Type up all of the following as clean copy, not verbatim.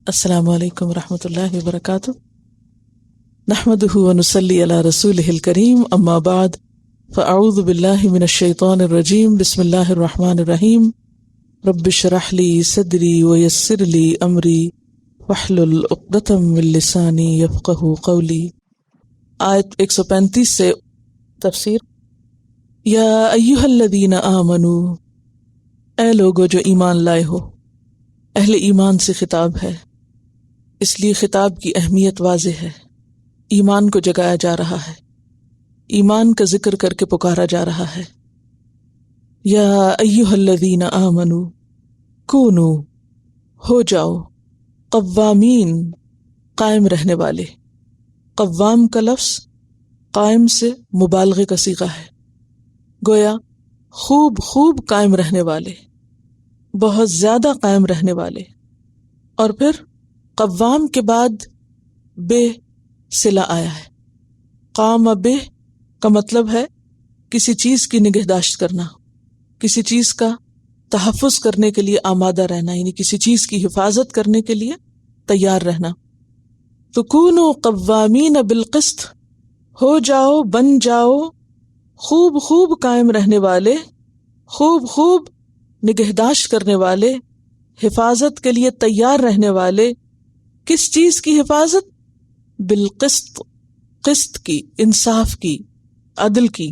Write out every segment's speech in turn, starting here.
السلام علیکم ورحمۃ اللہ وبرکاتہ، نحمده ونصلی علی رسولہ الکریم، اما بعد فاعوذ باللہ من الشیطان الرجیم، بسم اللہ الرحمن الرحیم، رب اشرح لی صدری ویسر لی امری واحلل عقدۃ من لسانی یفقہوا قولی۔ آیت 135 سے تفسیر۔ یا ایھا الذین آمنوا، اے لوگو جو ایمان لائے ہو، اہل ایمان سے خطاب ہے، اس لیے خطاب کی اہمیت واضح ہے۔ ایمان کو جگایا جا رہا ہے، ایمان کا ذکر کر کے پکارا جا رہا ہے۔ یا ایھا الذین آمنوا، کونوا، ہو جاؤ، قوامین، قائم رہنے والے۔ قوام کا لفظ قائم سے مبالغے کا صیغہ ہے، گویا خوب خوب قائم رہنے والے، بہت زیادہ قائم رہنے والے۔ اور پھر قوام کے بعد بے صلہ آیا ہے۔ قام بے کا مطلب ہے کسی چیز کی نگہداشت کرنا، کسی چیز کا تحفظ کرنے کے لیے آمادہ رہنا، یعنی کسی چیز کی حفاظت کرنے کے لیے تیار رہنا۔ تو کونوا قوامین بالقسط، ہو جاؤ، بن جاؤ خوب خوب قائم رہنے والے، خوب خوب نگہداشت کرنے والے، حفاظت کے لیے تیار رہنے والے۔ کس چیز کی حفاظت؟ بالقسط، قسط کی، انصاف کی، عدل کی۔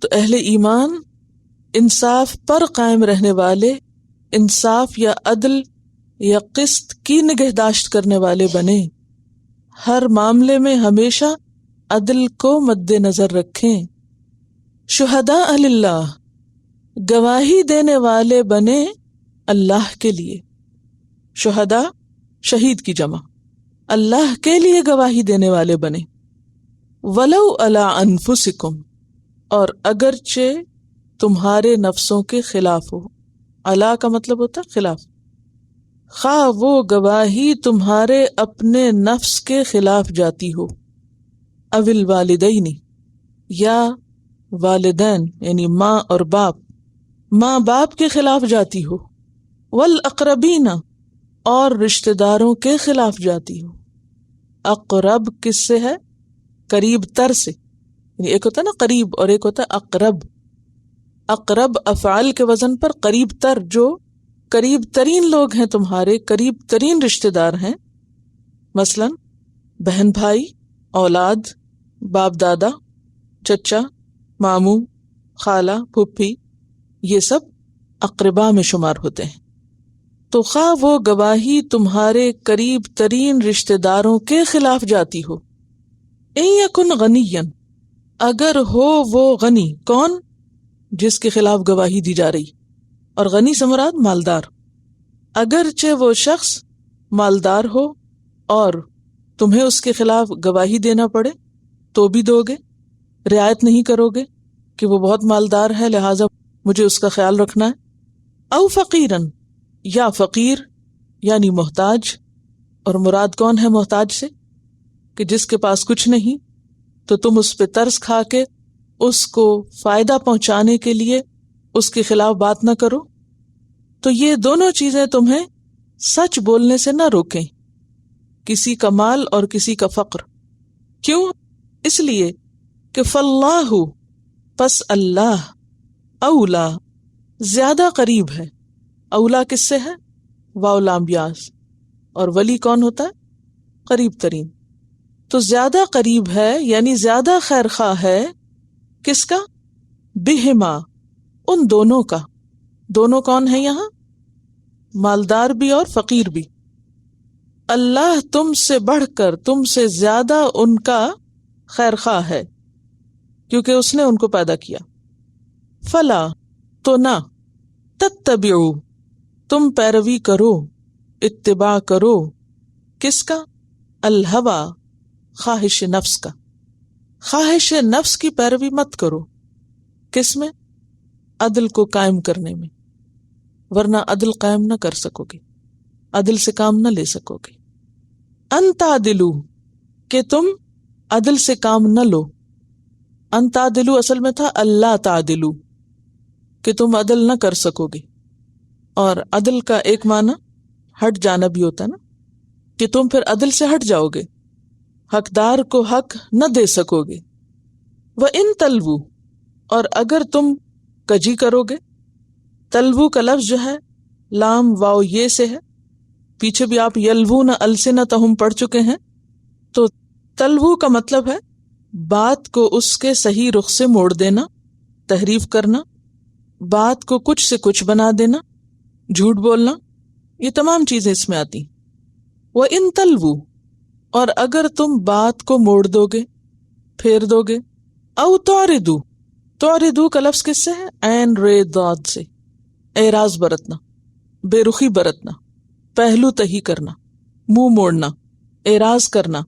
تو اہل ایمان انصاف پر قائم رہنے والے، انصاف یا عدل یا قسط کی نگہداشت کرنے والے بنے۔ ہر معاملے میں ہمیشہ عدل کو مد نظر رکھیں۔ شہداء للہ، گواہی دینے والے بنے اللہ کے لیے۔ شہداء شہید کی جمع، اللہ کے لیے گواہی دینے والے بنے۔ ولو علی انفسکم، اور اگرچہ تمہارے نفسوں کے خلاف ہو۔ علی کا مطلب ہوتا ہے خلاف، خواہ وہ گواہی تمہارے اپنے نفس کے خلاف جاتی ہو، او الوالدین، یا والدین یعنی ماں اور باپ، ماں باپ کے خلاف جاتی ہو، والاقربین، اور رشتہ داروں کے خلاف جاتی ہو۔ اقرب کس سے ہے؟ قریب تر سے، یعنی ایک ہوتا ہے نا قریب اور ایک ہوتا ہے اقرب۔ اقرب افعال کے وزن پر قریب تر، جو قریب ترین لوگ ہیں، تمہارے قریب ترین رشتہ دار ہیں، مثلا بہن بھائی، اولاد، باپ دادا، چچا، ماموں، خالہ، پھوپھی، یہ سب اقربا میں شمار ہوتے ہیں۔ تو خواہ وہ گواہی تمہارے قریب ترین رشتہ داروں کے خلاف جاتی ہو۔ ان یکن غنیا، اگر ہو وہ غنی، کون؟ جس کے خلاف گواہی دی جا رہی، اور غنی سے مراد مالدار۔ اگرچہ وہ شخص مالدار ہو اور تمہیں اس کے خلاف گواہی دینا پڑے تو بھی دو گے؟ رعایت نہیں کرو گے کہ وہ بہت مالدار ہے لہٰذا مجھے اس کا خیال رکھنا ہے؟ او فقیرن، یا فقیر یعنی محتاج۔ اور مراد کون ہے محتاج سے؟ کہ جس کے پاس کچھ نہیں تو تم اس پہ ترس کھا کے اس کو فائدہ پہنچانے کے لیے اس کے خلاف بات نہ کرو۔ تو یہ دونوں چیزیں تمہیں سچ بولنے سے نہ روکیں، کسی کا مال اور کسی کا فقر۔ کیوں؟ اس لیے کہ فاللہ، پس اللہ، اولا، زیادہ قریب ہے۔ اولا کس سے ہے؟ واو لام بیاس، اور ولی کون ہوتا ہے؟ قریب ترین۔ تو زیادہ قریب ہے یعنی زیادہ خیر خواہ ہے، کس کا؟ بہما، ان دونوں کا۔ دونوں کون ہیں یہاں؟ مالدار بھی اور فقیر بھی۔ اللہ تم سے بڑھ کر، تم سے زیادہ ان کا خیر خواہ ہے، کیونکہ اس نے ان کو پیدا کیا۔ فلا، تو نہ، تتبعوا، تم پیروی کرو، اتباع کرو، کس کا؟ الہوا، خواہش نفس کا۔ خواہش نفس کی پیروی مت کرو، کس میں؟ عدل کو قائم کرنے میں، ورنہ عدل قائم نہ کر سکو گے، عدل سے کام نہ لے سکو گے۔ ان تعدلوا، کہ تم عدل سے کام نہ لو۔ ان تعدلوا اصل میں تھا اللہ تعدلوا، کہ تم عدل نہ کر سکو گے۔ اور عدل کا ایک معنی ہٹ جانا بھی ہوتا ہے نا، کہ تم پھر عدل سے ہٹ جاؤ گے، حقدار کو حق نہ دے سکو گے۔ وَإِن تَلْوُوا، اور اگر تم کجی کرو گے، تلوو کا لفظ جو ہے لام واو یہ سے ہے، پیچھے بھی آپ یلوون السنتہم پڑھ چکے ہیں، تو تلوو کا مطلب ہے بات کو اس کے صحیح رخ سے موڑ دینا، تحریف کرنا، بات کو کچھ سے کچھ بنا دینا، جھوٹ بولنا، یہ تمام چیزیں اس میں آتی۔ وَإِن تَلْوُوا، اور اگر تم بات کو موڑ دو گے، پھیر دو گے، او تعرضوا، تعرضوا کا لفظ کس سے ہے؟ عین رے ضاد سے، اعراض برتنا، بے رخی برتنا، پہلو تہی کرنا، منہ موڑنا، اعراض کرنا۔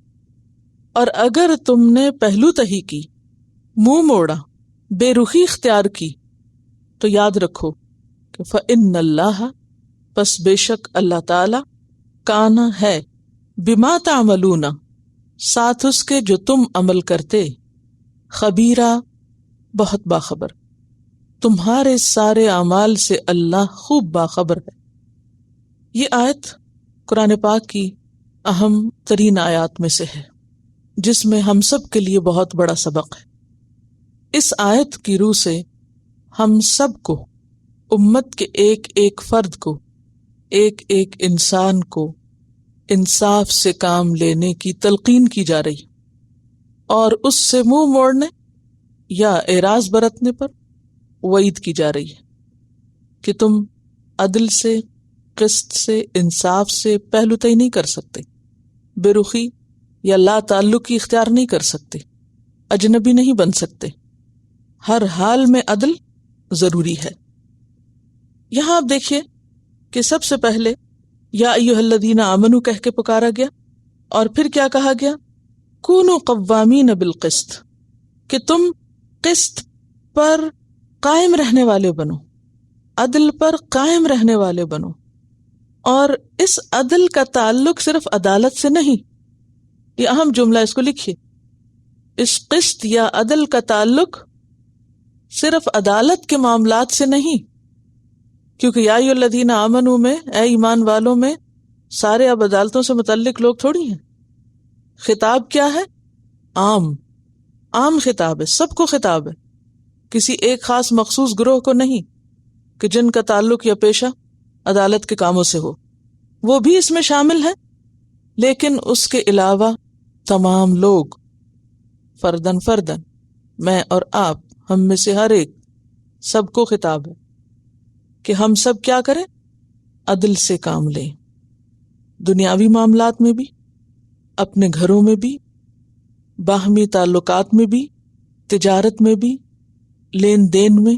اور اگر تم نے پہلو تہی کی، منہ موڑا، بے رخی اختیار کی، تو یاد رکھو کہ فَإِنَّ اللَّهَ، پس بے شک اللہ تعالی، کانا ہے، بما تعملون، ساتھ اس کے جو تم عمل کرتے، خبیرہ، بہت باخبر، تمہارے سارے اعمال سے اللہ خوب باخبر ہے۔ یہ آیت قرآن پاک کی اہم ترین آیات میں سے ہے، جس میں ہم سب کے لیے بہت بڑا سبق ہے۔ اس آیت کی روح سے ہم سب کو، امت کے ایک ایک فرد کو، ایک ایک انسان کو انصاف سے کام لینے کی تلقین کی جا رہی، اور اس سے منہ موڑنے یا اعراض برتنے پر وعید کی جا رہی ہے کہ تم عدل سے، قسط سے، انصاف سے پہلو تہی نہیں کر سکتے، بے رخی یا لا تعلقی اختیار نہیں کر سکتے، اجنبی نہیں بن سکتے، ہر حال میں عدل ضروری ہے۔ یہاں آپ دیکھیے کہ سب سے پہلے یا ایھا الذین آمنوا کہہ کے پکارا گیا، اور پھر کیا کہا گیا؟ کونوا قوامین بالقسط، کہ تم قسط پر قائم رہنے والے بنو، عدل پر قائم رہنے والے بنو۔ اور اس عدل کا تعلق صرف عدالت سے نہیں، یہ اہم جملہ، اس کو لکھیے، اس قسط یا عدل کا تعلق صرف عدالت کے معاملات سے نہیں، کیونکہ یا ایھا الذین آمنوا میں، اے ایمان والوں میں، سارے اب عدالتوں سے متعلق لوگ تھوڑی ہیں۔ خطاب کیا ہے؟ عام خطاب ہے، سب کو خطاب ہے، کسی ایک خاص مخصوص گروہ کو نہیں کہ جن کا تعلق یا پیشہ عدالت کے کاموں سے ہو، وہ بھی اس میں شامل ہے، لیکن اس کے علاوہ تمام لوگ، فردن فردن، میں اور آپ، ہم میں سے ہر ایک، سب کو خطاب ہے کہ ہم سب کیا کریں؟ عدل سے کام لیں، دنیاوی معاملات میں بھی، اپنے گھروں میں بھی، باہمی تعلقات میں بھی، تجارت میں بھی، لین دین میں،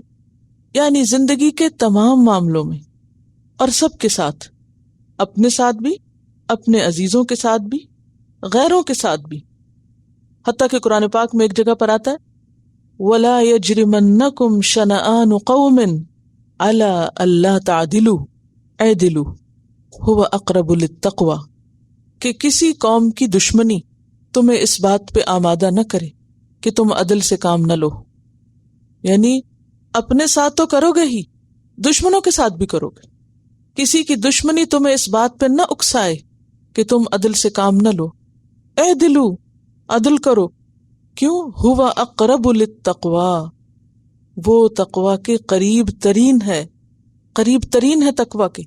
یعنی زندگی کے تمام معاملوں میں، اور سب کے ساتھ، اپنے ساتھ بھی، اپنے عزیزوں کے ساتھ بھی، غیروں کے ساتھ بھی۔ حتیٰ کہ قرآن پاک میں ایک جگہ پر آتا ہے وَلَا يَجْرِمَنَّكُمْ شَنَآنُ قَوْمٍ عَلَىٰ أَلَّا تَعْدِلُوا اعْدِلُوا هُوَ أَقْرَبُ لِلتَّقْوَىٰ، کہ کسی قوم کی دشمنی تمہیں اس بات پہ آمادہ نہ کرے کہ تم عدل سے کام نہ لو، یعنی اپنے ساتھ تو کرو گے ہی، دشمنوں کے ساتھ بھی کرو گے، کسی کی دشمنی تمہیں اس بات پہ نہ اکسائے کہ تم عدل سے کام نہ لو، اعدلوا، عدل کرو، کیوں؟ ہوا اقرب للتقویٰ، وہ تقویٰ کے قریب ترین ہے، قریب ترین ہے تقویٰ کے،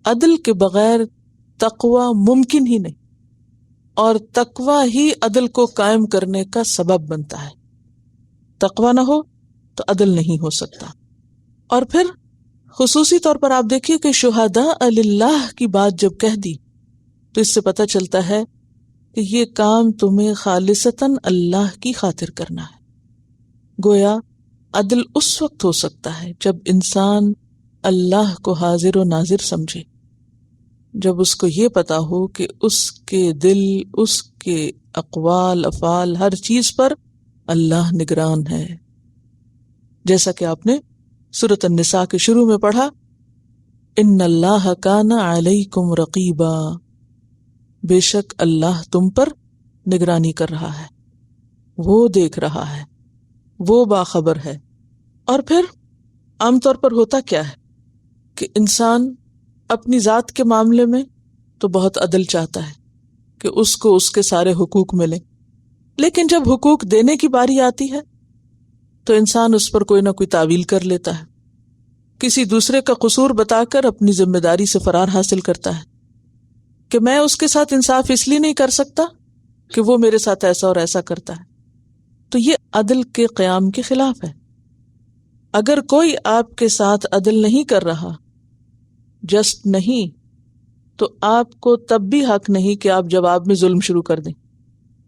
عدل کے بغیر تقویٰ ممکن ہی نہیں، اور تقویٰ ہی عدل کو قائم کرنے کا سبب بنتا ہے، تقویٰ نہ ہو تو عدل نہیں ہو سکتا۔ اور پھر خصوصی طور پر آپ دیکھیے کہ شہداء للہ کی بات جب کہہ دی تو اس سے پتہ چلتا ہے کہ یہ کام تمہیں خالصتاً اللہ کی خاطر کرنا ہے۔ گویا عدل اس وقت ہو سکتا ہے جب انسان اللہ کو حاضر و ناظر سمجھے، جب اس کو یہ پتا ہو کہ اس کے دل، اس کے اقوال، افعال، ہر چیز پر اللہ نگران ہے۔ جیسا کہ آپ نے سورۃ النساء کے شروع میں پڑھا، ان اللہ کان علیکم رقیبا، بے شک اللہ تم پر نگرانی کر رہا ہے، وہ دیکھ رہا ہے، وہ باخبر ہے۔ اور پھر عام طور پر ہوتا کیا ہے کہ انسان اپنی ذات کے معاملے میں تو بہت عدل چاہتا ہے کہ اس کو اس کے سارے حقوق ملیں، لیکن جب حقوق دینے کی باری آتی ہے تو انسان اس پر کوئی نہ کوئی تعویل کر لیتا ہے، کسی دوسرے کا قصور بتا کر اپنی ذمہ داری سے فرار حاصل کرتا ہے کہ میں اس کے ساتھ انصاف اس لیے نہیں کر سکتا کہ وہ میرے ساتھ ایسا اور ایسا کرتا ہے۔ تو یہ عدل کے قیام کے خلاف ہے۔ اگر کوئی آپ کے ساتھ عدل نہیں کر رہا، جسٹ نہیں، تو آپ کو تب بھی حق نہیں کہ آپ جواب میں ظلم شروع کر دیں۔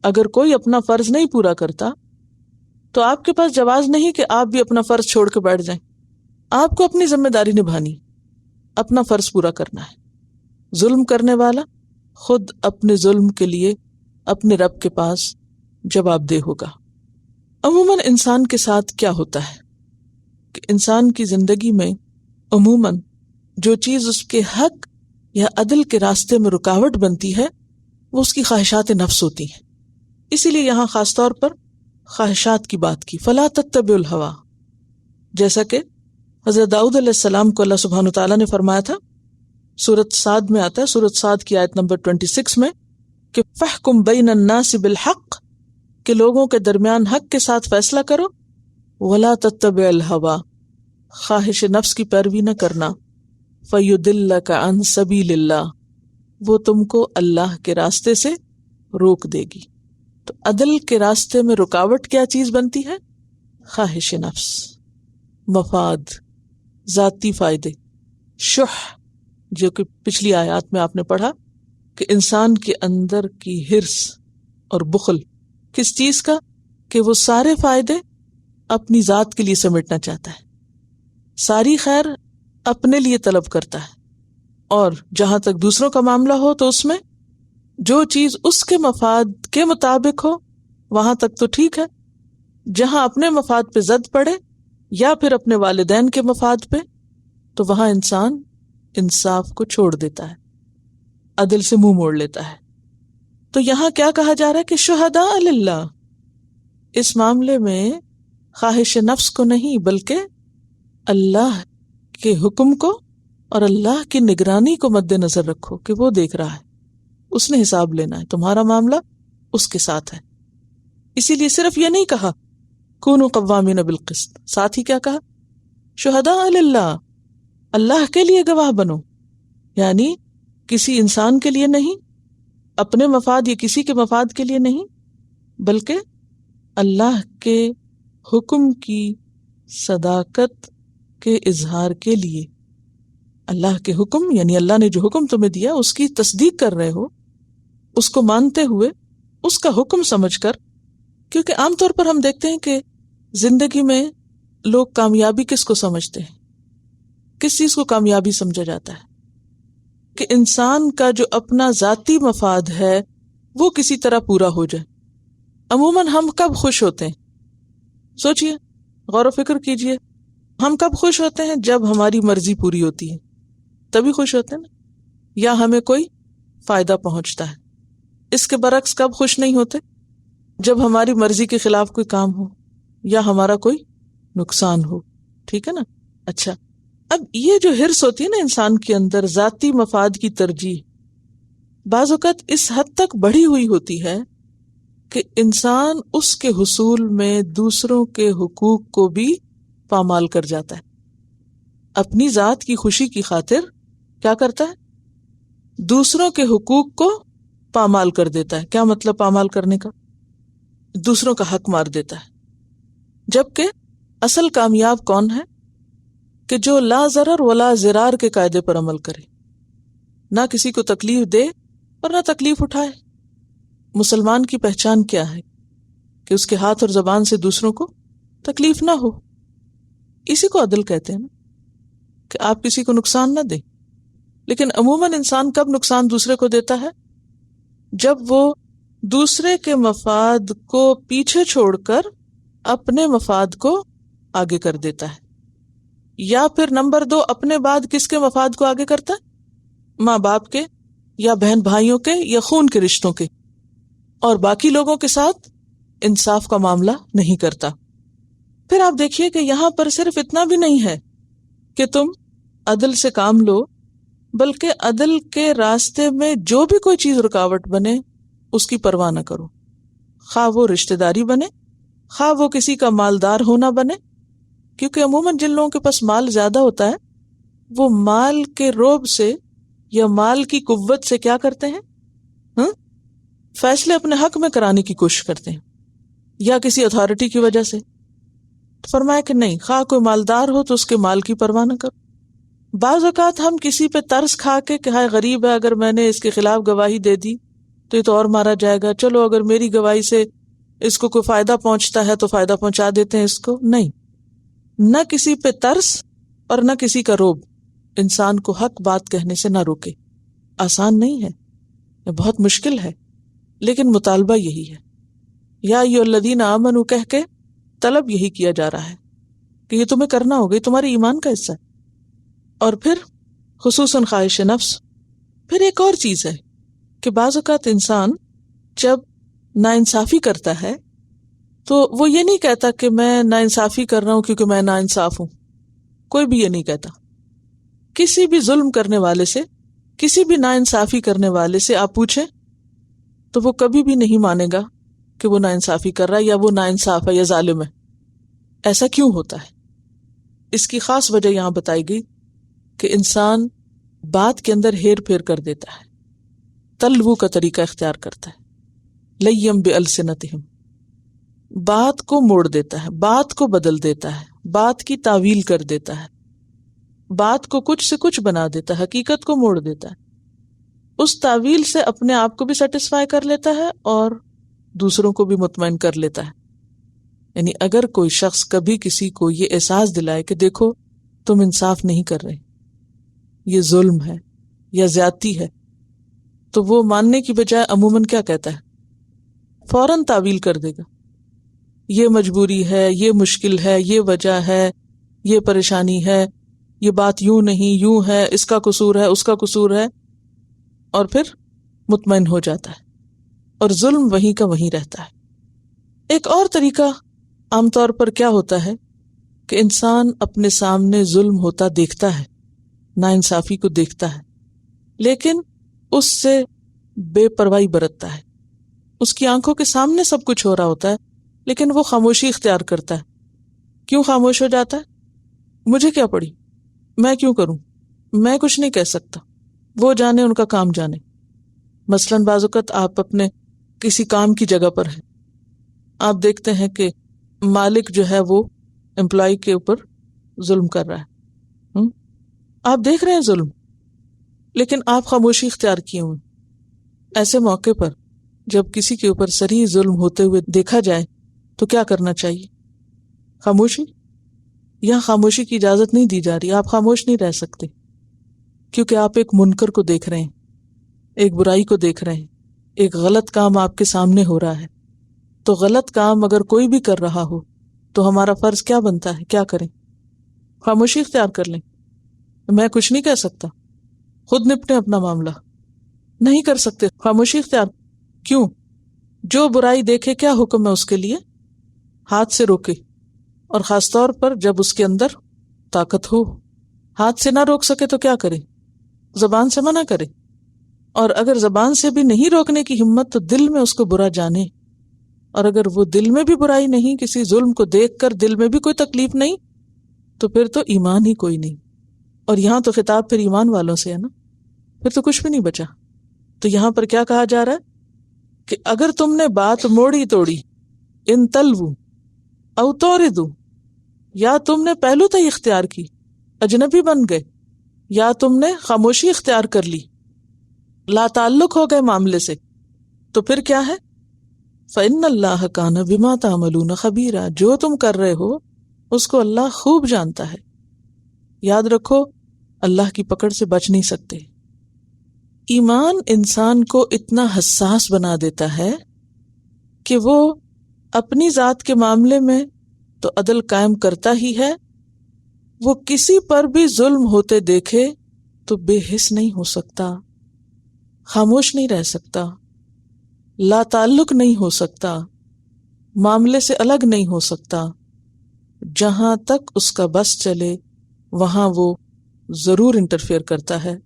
اگر کوئی اپنا فرض نہیں پورا کرتا تو آپ کے پاس جواز نہیں کہ آپ بھی اپنا فرض چھوڑ کے بیٹھ جائیں۔ آپ کو اپنی ذمہ داری نبھانی، اپنا فرض پورا کرنا ہے۔ ظلم کرنے والا خود اپنے ظلم کے لیے اپنے رب کے پاس جواب دہ ہوگا۔ عموماً انسان کے ساتھ کیا ہوتا ہے کہ انسان کی زندگی میں عموماً جو چیز اس کے حق یا عدل کے راستے میں رکاوٹ بنتی ہے وہ اس کی خواہشات نفس ہوتی ہیں۔ اسی لیے یہاں خاص طور پر خواہشات کی بات کی، فلا تتبعوا الہوی، جیسا کہ حضرت داؤد علیہ السلام کو اللہ سبحانہ وتعالیٰ نے فرمایا تھا، سورۃ صاد میں آتا ہے، سورۃ صاد کی آیت نمبر 26 میں کہ فاحکم بین الناس بالحق، کہ لوگوں کے درمیان حق کے ساتھ فیصلہ کرو، ولا تتبع الہوی، خواہش نفس کی پیروی نہ کرنا، فیضلک عن سبیل اللہ، وہ تم کو اللہ کے راستے سے روک دے گی۔ تو عدل کے راستے میں رکاوٹ کیا چیز بنتی ہے؟ خواہش نفس، مفاد، ذاتی فائدے، شح، جو کہ پچھلی آیات میں آپ نے پڑھا کہ انسان کے اندر کی ہرس اور بخل کس چیز کا؟ کہ وہ سارے فائدے اپنی ذات کے لیے سمیٹنا چاہتا ہے، ساری خیر اپنے لیے طلب کرتا ہے، اور جہاں تک دوسروں کا معاملہ ہو تو اس میں جو چیز اس کے مفاد کے مطابق ہو وہاں تک تو ٹھیک ہے، جہاں اپنے مفاد پہ زد پڑے یا پھر اپنے والدین کے مفاد پہ تو وہاں انسان انصاف کو چھوڑ دیتا ہے، عدل سے منہ موڑ لیتا ہے۔ تو یہاں کیا کہا جا رہا ہے کہ شہداء للہ، اس معاملے میں خواہش نفس کو نہیں بلکہ اللہ کے حکم کو اور اللہ کی نگرانی کو مد نظر رکھو کہ وہ دیکھ رہا ہے، اس نے حساب لینا ہے، تمہارا معاملہ اس کے ساتھ ہے۔ اسی لیے صرف یہ نہیں کہا کونوا قوامین بالقسط، ساتھ ہی کیا کہا؟ شہداء للہ، اللہ کے لیے گواہ بنو، یعنی کسی انسان کے لیے نہیں، اپنے مفاد یا کسی کے مفاد کے لیے نہیں، بلکہ اللہ کے حکم کی صداقت کے اظہار کے لیے۔ اللہ کے حکم یعنی اللہ نے جو حکم تمہیں دیا اس کی تصدیق کر رہے ہو، اس کو مانتے ہوئے اس کا حکم سمجھ کر، کیونکہ عام طور پر ہم دیکھتے ہیں کہ زندگی میں لوگ کامیابی کس کو سمجھتے ہیں، کس چیز کو کامیابی سمجھا جاتا ہے؟ کہ انسان کا جو اپنا ذاتی مفاد ہے وہ کسی طرح پورا ہو جائے۔ عموماً ہم کب خوش ہوتے ہیں؟ سوچئے، غور و فکر کیجئے، ہم کب خوش ہوتے ہیں؟ جب ہماری مرضی پوری ہوتی ہے تبھی خوش ہوتے ہیں نا، یا ہمیں کوئی فائدہ پہنچتا ہے۔ اس کے برعکس کب خوش نہیں ہوتے؟ جب ہماری مرضی کے خلاف کوئی کام ہو یا ہمارا کوئی نقصان ہو، ٹھیک ہے نا؟ اچھا، اب یہ جو ہرس ہوتی ہے نا انسان کے اندر، ذاتی مفاد کی ترجیح، بعض اوقات اس حد تک بڑھی ہوئی ہوتی ہے کہ انسان اس کے حصول میں دوسروں کے حقوق کو بھی پامال کر جاتا ہے، اپنی ذات کی خوشی کی خاطر کیا کرتا ہے؟ دوسروں کے حقوق کو پامال کر دیتا ہے۔ کیا مطلب پامال کرنے کا؟ دوسروں کا حق مار دیتا ہے۔ جبکہ اصل کامیاب کون ہے؟ کہ جو لا ضرر ولا ضرار کے قاعدے پر عمل کرے، نہ کسی کو تکلیف دے اور نہ تکلیف اٹھائے۔ مسلمان کی پہچان کیا ہے؟ کہ اس کے ہاتھ اور زبان سے دوسروں کو تکلیف نہ ہو۔ اسی کو عدل کہتے ہیں نا، کہ آپ کسی کو نقصان نہ دیں۔ لیکن عموماً انسان کب نقصان دوسرے کو دیتا ہے؟ جب وہ دوسرے کے مفاد کو پیچھے چھوڑ کر اپنے مفاد کو آگے کر دیتا ہے، یا پھر نمبر 2، اپنے بعد کس کے مفاد کو آگے کرتا ہے؟ ماں باپ کے یا بہن بھائیوں کے یا خون کے رشتوں کے، اور باقی لوگوں کے ساتھ انصاف کا معاملہ نہیں کرتا۔ پھر آپ دیکھیے کہ یہاں پر صرف اتنا بھی نہیں ہے کہ تم عدل سے کام لو بلکہ عدل کے راستے میں جو بھی کوئی چیز رکاوٹ بنے اس کی پرواہ نہ کرو، خواہ وہ رشتہ داری بنے، خواہ وہ کسی کا مالدار ہونا بنے، کیونکہ عموماً جن لوگوں کے پاس مال زیادہ ہوتا ہے وہ مال کے رعب سے یا مال کی قوت سے کیا کرتے ہیں؟ فیصلے اپنے حق میں کرانے کی کوشش کرتے ہیں، یا کسی اتھارٹی کی وجہ سے۔ فرمایا کہ نہیں، خواہ کوئی مالدار ہو تو اس کے مال کی پرواہ نہ کرو۔ بعض اوقات ہم کسی پہ ترس کھا کے کہ ہائے غریب ہے، اگر میں نے اس کے خلاف گواہی دے دی تو یہ تو اور مارا جائے گا، چلو اگر میری گواہی سے اس کو کوئی فائدہ پہنچتا ہے تو فائدہ پہنچا دیتے ہیں اس کو۔ نہیں، نہ کسی پہ ترس اور نہ کسی کا رعب انسان کو حق بات کہنے سے نہ روکے۔ آسان نہیں ہے، یہ بہت مشکل ہے، لیکن مطالبہ یہی ہے۔ یا ایھا الذین آمنوا کہہ کے طلب یہی کیا جا رہا ہے کہ یہ تمہیں کرنا ہوگا، یہ تمہارے ایمان کا حصہ ہے۔ اور پھر خصوصاً خواہش نفس۔ پھر ایک اور چیز ہے کہ بعض اوقات انسان جب ناانصافی کرتا ہے تو وہ یہ نہیں کہتا کہ میں ناانصافی کر رہا ہوں کیونکہ میں ناانصاف ہوں، کوئی بھی یہ نہیں کہتا۔ کسی بھی ظلم کرنے والے سے، کسی بھی ناانصافی کرنے والے سے آپ پوچھیں تو وہ کبھی بھی نہیں مانے گا کہ وہ ناانصافی کر رہا ہے یا وہ ناانصاف ہے یا ظالم ہے۔ ایسا کیوں ہوتا ہے؟ اس کی خاص وجہ یہاں بتائی گئی کہ انسان بات کے اندر ہیر پھیر کر دیتا ہے، تلوو کا طریقہ اختیار کرتا ہے، لیم بِأَلْسِنَتِهِمْ، بات کو موڑ دیتا ہے، بات کو بدل دیتا ہے، بات کی تعویل کر دیتا ہے، بات کو کچھ سے کچھ بنا دیتا ہے، حقیقت کو موڑ دیتا ہے۔ اس تعویل سے اپنے آپ کو بھی سیٹسفائی کر لیتا ہے اور دوسروں کو بھی مطمئن کر لیتا ہے۔ یعنی اگر کوئی شخص کبھی کسی کو یہ احساس دلائے کہ دیکھو تم انصاف نہیں کر رہے، یہ ظلم ہے یا زیادتی ہے، تو وہ ماننے کی بجائے عموماً کیا کہتا ہے؟ فوراً تعویل کر دے گا، یہ مجبوری ہے، یہ مشکل ہے، یہ وجہ ہے، یہ پریشانی ہے، یہ بات یوں نہیں یوں ہے، اس کا قصور ہے، اس کا قصور ہے، اور پھر مطمئن ہو جاتا ہے، اور ظلم وہیں کا وہیں رہتا ہے۔ ایک اور طریقہ عام طور پر کیا ہوتا ہے کہ انسان اپنے سامنے ظلم ہوتا دیکھتا ہے، ناانصافی کو دیکھتا ہے، لیکن اس سے بے پرواہی برتتا ہے۔ اس کی آنکھوں کے سامنے سب کچھ ہو رہا ہوتا ہے لیکن وہ خاموشی اختیار کرتا ہے۔ کیوں خاموش ہو جاتا ہے؟ مجھے کیا پڑی، میں کیوں کروں، میں کچھ نہیں کہہ سکتا، وہ جانے، ان کا کام جانے۔ مثلاً بعض اوقات آپ اپنے کسی کام کی جگہ پر ہیں، آپ دیکھتے ہیں کہ مالک جو ہے وہ امپلائی کے اوپر ظلم کر رہا ہے، آپ دیکھ رہے ہیں ظلم، لیکن آپ خاموشی اختیار کیے ہوئے۔ ایسے موقع پر جب کسی کے اوپر صریح ظلم ہوتے ہوئے دیکھا جائے تو کیا کرنا چاہیے؟ خاموشی؟ یہاں خاموشی کی اجازت نہیں دی جا رہی، آپ خاموش نہیں رہ سکتے، کیونکہ آپ ایک منکر کو دیکھ رہے ہیں، ایک برائی کو دیکھ رہے ہیں، ایک غلط کام آپ کے سامنے ہو رہا ہے۔ تو غلط کام اگر کوئی بھی کر رہا ہو تو ہمارا فرض کیا بنتا ہے؟ کیا کریں؟ خاموشی اختیار کر لیں۔ میں کچھ نہیں کہہ سکتا، خود نپٹیں اپنا معاملہ، نہیں کر سکتے، خاموشی اختیار۔ کیوں؟ جو برائی دیکھے کیا حکم ہے اس کے لیے؟ ہاتھ سے روکے، اور خاص طور پر جب اس کے اندر طاقت ہو۔ ہاتھ سے نہ روک سکے تو کیا کرے؟ زبان سے منع کرے، اور اگر زبان سے بھی نہیں روکنے کی ہمت تو دل میں اس کو برا جانے، اور اگر وہ دل میں بھی برائی نہیں، کسی ظلم کو دیکھ کر دل میں بھی کوئی تکلیف نہیں، تو پھر تو ایمان ہی کوئی نہیں۔ اور یہاں تو خطاب پھر ایمان والوں سے ہے نا، پھر تو کچھ بھی نہیں بچا۔ تو یہاں پر کیا کہا جا رہا ہے کہ اگر تم نے بات موڑی توڑی، ان تلوو او توردو، یا تم نے پہلو تہی اختیار کی، اجنبی بن گئے، یا تم نے خاموشی اختیار کر لی، لا تعلق ہو گئے معاملے سے، تو پھر کیا ہے؟ فَإِنَّ اللَّهَ كَانَ بِمَا تَعْمَلُونَ خَبِيرًا، جو تم کر رہے ہو اس کو اللہ خوب جانتا ہے۔ یاد رکھو، اللہ کی پکڑ سے بچ نہیں سکتے۔ ایمان انسان کو اتنا حساس بنا دیتا ہے کہ وہ اپنی ذات کے معاملے میں تو عدل قائم کرتا ہی ہے، وہ کسی پر بھی ظلم ہوتے دیکھے تو بے حس نہیں ہو سکتا، خاموش نہیں رہ سکتا، لا تعلق نہیں ہو سکتا، معاملے سے الگ نہیں ہو سکتا۔ جہاں تک اس کا بس چلے وہاں وہ ضرور انٹرفیئر کرتا ہے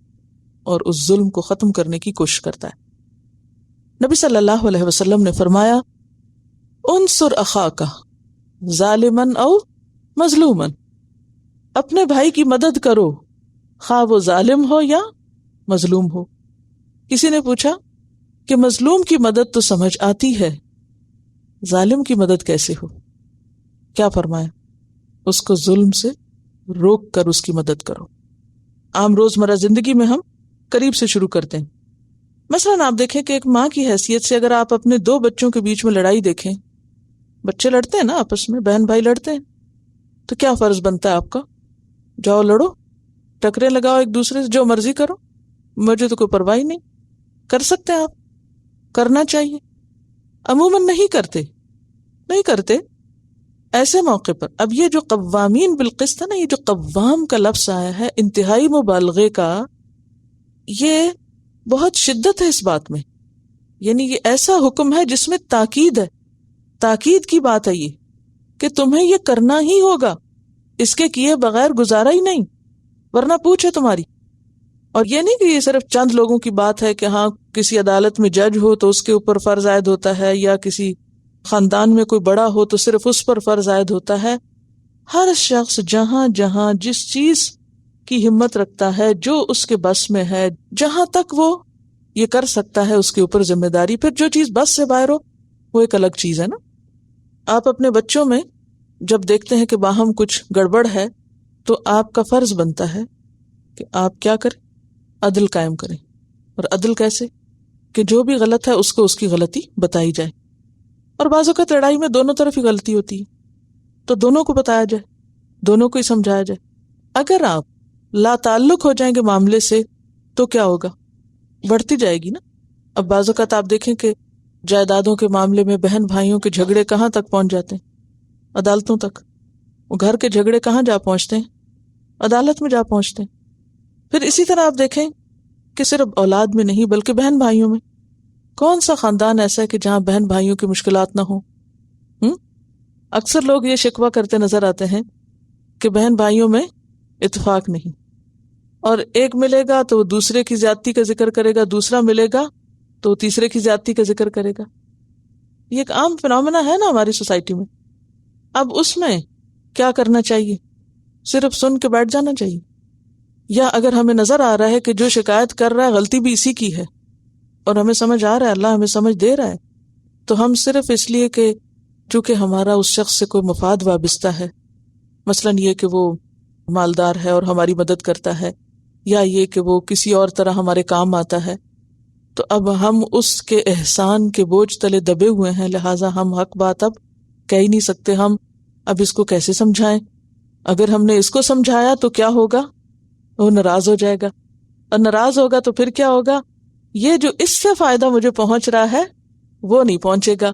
اور اس ظلم کو ختم کرنے کی کوشش کرتا ہے۔ نبی صلی اللہ علیہ وسلم نے فرمایا انصر اخاک ظالما او مظلوما، اپنے بھائی کی مدد کرو خواہ وہ ظالم ہو یا مظلوم ہو۔ کسی نے پوچھا کہ مظلوم کی مدد تو سمجھ آتی ہے، ظالم کی مدد کیسے ہو؟ کیا فرمایا؟ اس کو ظلم سے روک کر اس کی مدد کرو۔ عام روزمرہ زندگی میں ہم قریب سے شروع کرتے ہیں۔ مثلاً آپ دیکھیں کہ ایک ماں کی حیثیت سے اگر آپ اپنے دو بچوں کے بیچ میں لڑائی دیکھیں، بچے لڑتے ہیں نا آپس میں، بہن بھائی لڑتے ہیں، تو کیا فرض بنتا ہے آپ کا؟ جاؤ لڑو، ٹکرے لگاؤ ایک دوسرے سے، جو مرضی کرو، مجھے تو کوئی پرواہ نہیں۔ کر سکتے آپ، کرنا چاہیے، عموماً نہیں کرتے ایسے موقع پر۔ اب یہ جو قوامین بالقسط ہے نا، یہ جو قوام کا لفظ آیا ہے انتہائی مبالغے کا، یہ بہت شدت ہے اس بات میں، یعنی یہ ایسا حکم ہے جس میں تاکید ہے، تاکید کی بات ہے یہ کہ تمہیں یہ کرنا ہی ہوگا، اس کے کیے بغیر گزارا ہی نہیں، ورنہ پوچھ ہے تمہاری۔ اور یہ نہیں کہ یہ صرف چند لوگوں کی بات ہے کہ ہاں کسی عدالت میں جج ہو تو اس کے اوپر فرض عائد ہوتا ہے، یا کسی خاندان میں کوئی بڑا ہو تو صرف اس پر فرض عائد ہوتا ہے۔ ہر شخص جہاں جہاں جس چیز کی ہمت رکھتا ہے، جو اس کے بس میں ہے، جہاں تک وہ یہ کر سکتا ہے، اس کے اوپر ذمہ داری۔ پھر جو چیز بس سے باہر ہو وہ ایک الگ چیز ہے نا۔ آپ اپنے بچوں میں جب دیکھتے ہیں کہ باہم کچھ گڑبڑ ہے تو آپ کا فرض بنتا ہے کہ آپ کیا کریں؟ عدل قائم کریں۔ اور عدل کیسے؟ کہ جو بھی غلط ہے اس کو اس کی غلطی بتائی جائے۔ اور بعض اوقات لڑائی میں دونوں طرف ہی غلطی ہوتی ہے تو دونوں کو بتایا جائے، دونوں کو ہی سمجھایا جائے۔ اگر آپ لا تعلق ہو جائیں گے معاملے سے تو کیا ہوگا؟ بڑھتی جائے گی نا۔ اب بعض اوقات آپ دیکھیں کہ جائیدادوں کے معاملے میں بہن بھائیوں کے جھگڑے کہاں تک پہنچ جاتے ہیں؟ عدالتوں تک۔ وہ گھر کے جھگڑے کہاں جا پہنچتے ہیں؟ عدالت میں جا پہنچتے ہیں۔ پھر اسی طرح آپ دیکھیں کہ صرف اولاد میں نہیں بلکہ بہن بھائیوں میں، کون سا خاندان ایسا ہے کہ جہاں بہن بھائیوں کی مشکلات نہ ہوں؟ اکثر لوگ یہ شکوہ کرتے نظر آتے ہیں کہ بہن بھائیوں میں اتفاق نہیں، اور ایک ملے گا تو وہ دوسرے کی زیادتی کا ذکر کرے گا، دوسرا ملے گا تو تیسرے کی زیادتی کا ذکر کرے گا۔ یہ ایک عام فنامنا ہے نا ہماری سوسائٹی میں۔ اب اس میں کیا کرنا چاہیے؟ صرف سن کے بیٹھ جانا چاہیے؟ یا اگر ہمیں نظر آ رہا ہے کہ جو شکایت کر رہا ہے غلطی بھی اسی کی ہے، اور ہمیں سمجھ آ رہا ہے، اللہ ہمیں سمجھ دے رہا ہے، تو ہم صرف اس لیے کہ چونکہ ہمارا اس شخص سے کوئی مفاد وابستہ ہے، مثلاً یہ کہ وہ مالدار ہے اور ہماری مدد کرتا ہے، یا یہ کہ وہ کسی اور طرح ہمارے کام آتا ہے، تو اب ہم اس کے احسان کے بوجھ تلے دبے ہوئے ہیں، لہٰذا ہم حق بات اب کہہ ہی نہیں سکتے۔ ہم اب اس کو کیسے سمجھائیں؟ اگر ہم نے اس کو سمجھایا تو کیا ہوگا؟ وہ ناراض ہو جائے گا، اور ناراض ہوگا تو پھر کیا ہوگا؟ یہ جو اس سے فائدہ مجھے پہنچ رہا ہے وہ نہیں پہنچے گا،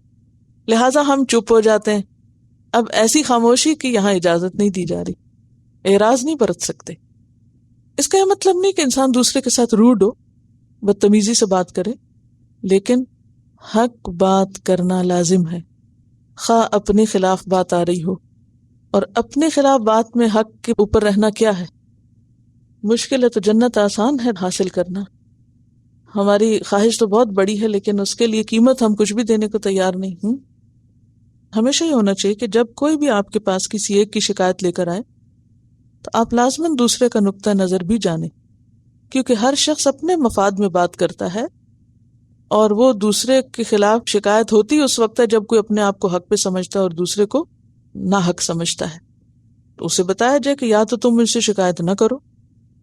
لہٰذا ہم چپ ہو جاتے ہیں۔ اب ایسی خاموشی کی یہاں اجازت نہیں دی جا رہی، اعراض نہیں برت سکتے۔ اس کا یہ مطلب نہیں کہ انسان دوسرے کے ساتھ روڈ ہو، بدتمیزی سے بات کرے، لیکن حق بات کرنا لازم ہے، خواہ اپنے خلاف بات آ رہی ہو۔ اور اپنے خلاف بات میں حق کے اوپر رہنا کیا ہے؟ مشکل ہے تو جنت آسان ہے حاصل کرنا۔ ہماری خواہش تو بہت بڑی ہے، لیکن اس کے لیے قیمت ہم کچھ بھی دینے کو تیار نہیں۔ ہمیشہ یہ ہونا چاہیے کہ جب کوئی بھی آپ کے پاس کسی ایک کی شکایت لے کر آئے تو آپ لازماً دوسرے کا نقطہ نظر بھی جانیں، کیونکہ ہر شخص اپنے مفاد میں بات کرتا ہے، اور وہ دوسرے کے خلاف شکایت ہوتی اس وقت ہے جب کوئی اپنے آپ کو حق پہ سمجھتا ہے اور دوسرے کو ناحق سمجھتا ہے۔ تو اسے بتایا جائے کہ یا تو تم مجھ سے شکایت نہ کرو،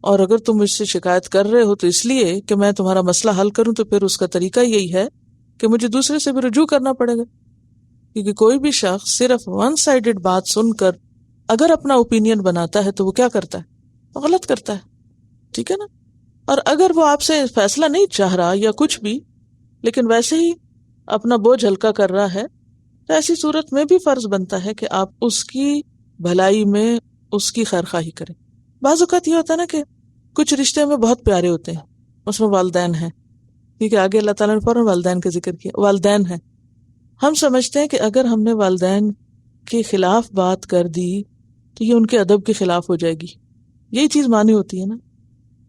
اور اگر تم مجھ سے شکایت کر رہے ہو تو اس لیے کہ میں تمہارا مسئلہ حل کروں، تو پھر اس کا طریقہ یہی ہے کہ مجھے دوسرے سے بھی رجوع کرنا پڑے گا، کیونکہ کوئی بھی شخص صرف ون سائیڈڈ بات سن کر اگر اپنا اوپینین بناتا ہے تو وہ کیا کرتا ہے؟ غلط کرتا ہے، ٹھیک ہے نا؟ اور اگر وہ آپ سے فیصلہ نہیں چاہ رہا یا کچھ بھی، لیکن ویسے ہی اپنا بوجھ ہلکا کر رہا ہے، تو ایسی صورت میں بھی فرض بنتا ہے کہ آپ اس کی بھلائی میں اس کی خیرخواہی کریں۔ بعض اوقات یہ ہوتا ہے نا کہ کچھ رشتے میں بہت پیارے ہوتے ہیں، اس میں والدین ہیں، کیونکہ آگے اللہ تعالیٰ نے فوراً والدین کا ذکر کیا، والدین ہیں۔ ہم سمجھتے ہیں کہ اگر ہم نے والدین کے خلاف بات کر دی تو یہ ان کے ادب کے خلاف ہو جائے گی، یہی چیز مانی ہوتی ہے نا۔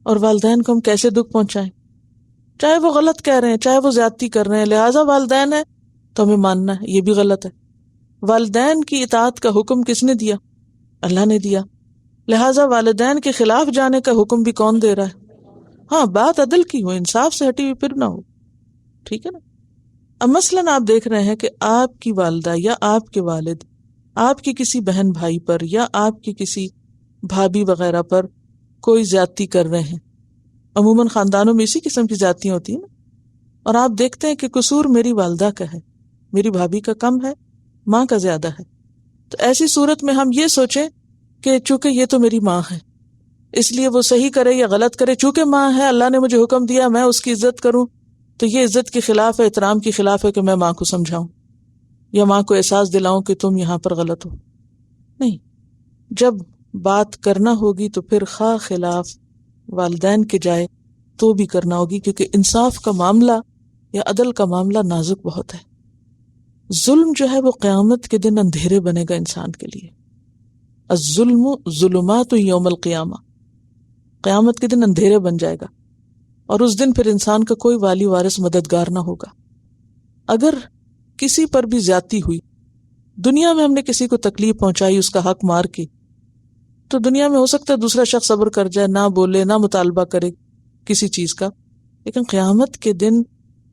اور والدین کو ہم کیسے دکھ پہنچائیں، چاہے وہ غلط کہہ رہے ہیں، چاہے وہ زیادتی کر رہے ہیں، لہٰذا والدین ہے تو ہمیں ماننا ہے، یہ بھی غلط ہے۔ والدین کی اطاعت کا حکم کس نے دیا؟ اللہ نے دیا، لہٰذا والدین کے خلاف جانے کا حکم بھی کون دے رہا ہے؟ ہاں، بات عدل کی ہو، انصاف سے ہٹی ہوئی پھر نہ ہو، ٹھیک ہے نا۔ اب مثلاً آپ دیکھ رہے ہیں کہ آپ کی والدہ یا آپ کے والد آپ کی کسی بہن بھائی پر یا آپ کی کسی بھابھی وغیرہ پر کوئی زیادتی کر رہے ہیں، عموماً خاندانوں میں اسی قسم کی زیادتیاں ہوتی ہیں نا، اور آپ دیکھتے ہیں کہ قصور میری والدہ کا ہے، میری بھابھی کا کم ہے، ماں کا زیادہ ہے، تو ایسی صورت میں ہم یہ سوچیں کہ چونکہ یہ تو میری ماں ہے اس لیے وہ صحیح کرے یا غلط کرے، چونکہ ماں ہے اللہ نے مجھے حکم دیا میں اس کی عزت کروں، تو یہ عزت کے خلاف ہے، احترام کے خلاف ہے کہ میں ماں کو سمجھاؤں یا ماں کو احساس دلاؤں کہ تم یہاں پر غلط ہو۔ نہیں، جب بات کرنا ہوگی تو پھر خواہ خلاف والدین کے جائے تو بھی کرنا ہوگی، کیونکہ انصاف کا معاملہ یا عدل کا معاملہ نازک بہت ہے۔ ظلم جو ہے وہ قیامت کے دن اندھیرے بنے گا انسان کے لیے، الظلم ظلمات یوم القیامہ، قیامت کے دن اندھیرے بن جائے گا، اور اس دن پھر انسان کا کوئی والی وارث مددگار نہ ہوگا۔ اگر کسی پر بھی زیادتی ہوئی، دنیا میں ہم نے کسی کو تکلیف پہنچائی اس کا حق مار کے، تو دنیا میں ہو سکتا ہے دوسرا شخص صبر کر جائے، نہ بولے، نہ مطالبہ کرے کسی چیز کا، لیکن قیامت کے دن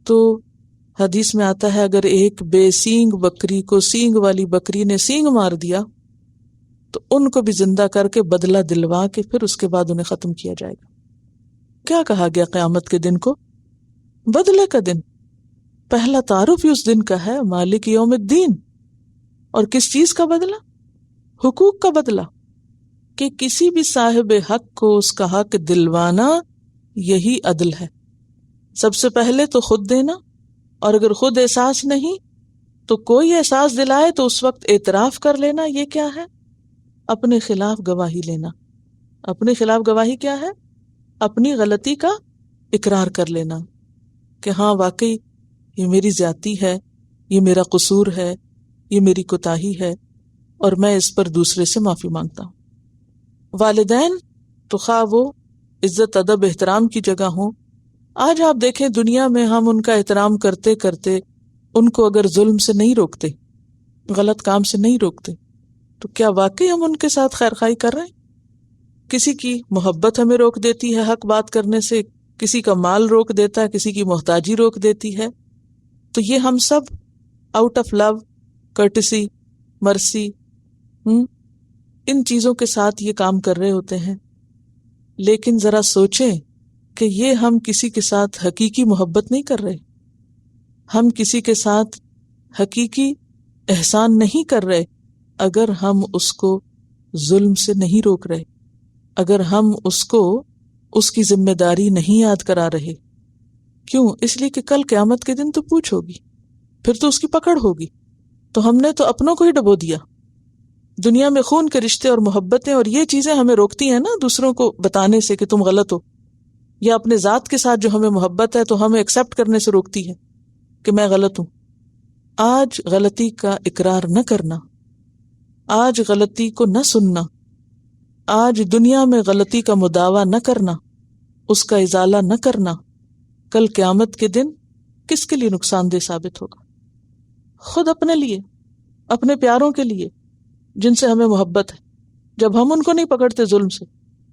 تو حدیث میں آتا ہے اگر ایک بے سینگ بکری کو سینگ والی بکری نے سینگ مار دیا تو ان کو بھی زندہ کر کے بدلہ دلوا کے پھر اس کے بعد انہیں ختم کیا جائے گا۔ کیا کہا گیا قیامت کے دن کو؟ بدلے کا دن۔ پہلا تعارف ہی اس دن کا ہے، مالک یوم الدین۔ اور کس چیز کا بدلہ؟ حقوق کا بدلہ، کہ کسی بھی صاحب حق کو اس کا حق دلوانا، یہی عدل ہے۔ سب سے پہلے تو خود دینا، اور اگر خود احساس نہیں تو کوئی احساس دلائے تو اس وقت اعتراف کر لینا۔ یہ کیا ہے؟ اپنے خلاف گواہی لینا۔ اپنے خلاف گواہی کیا ہے؟ اپنی غلطی کا اقرار کر لینا کہ ہاں واقعی یہ میری زیادتی ہے، یہ میرا قصور ہے، یہ میری کوتاہی ہے، اور میں اس پر دوسرے سے معافی مانگتا ہوں۔ والدین تو خواہ وہ عزت ادب احترام کی جگہ ہوں، آج آپ دیکھیں دنیا میں ہم ان کا احترام کرتے کرتے ان کو اگر ظلم سے نہیں روکتے، غلط کام سے نہیں روکتے، تو کیا واقعی ہم ان کے ساتھ خیرخواہی کر رہے ہیں؟ کسی کی محبت ہمیں روک دیتی ہے حق بات کرنے سے، کسی کا مال روک دیتا ہے، کسی کی محتاجی روک دیتی ہے، تو یہ ہم sub out of love, courtesy, مرسی، ان چیزوں کے ساتھ یہ کام کر رہے ہوتے ہیں۔ لیکن ذرا سوچیں کہ یہ ہم کسی کے ساتھ حقیقی محبت نہیں کر رہے، ہم کسی کے ساتھ حقیقی احسان نہیں کر رہے اگر ہم اس کو ظلم سے نہیں روک رہے، اگر ہم اس کو اس کی ذمہ داری نہیں یاد کرا رہے۔ کیوں؟ اس لیے کہ کل قیامت کے دن تو پوچھ ہوگی، پھر تو اس کی پکڑ ہوگی۔ تو ہم نے تو اپنوں کو ہی ڈبو دیا۔ دنیا میں خون کے رشتے اور محبتیں اور یہ چیزیں ہمیں روکتی ہیں نا دوسروں کو بتانے سے کہ تم غلط ہو، یا اپنے ذات کے ساتھ جو ہمیں محبت ہے تو ہمیں ایکسپٹ کرنے سے روکتی ہے کہ میں غلط ہوں۔ آج غلطی کا اقرار نہ کرنا، آج غلطی کو نہ سننا، آج دنیا میں غلطی کا مداوع نہ کرنا، اس کا ازالہ نہ کرنا، کل قیامت کے دن کس کے لیے نقصان دہ ثابت ہوگا؟ خود اپنے لیے، اپنے پیاروں کے لیے جن سے ہمیں محبت ہے۔ جب ہم ان کو نہیں پکڑتے ظلم سے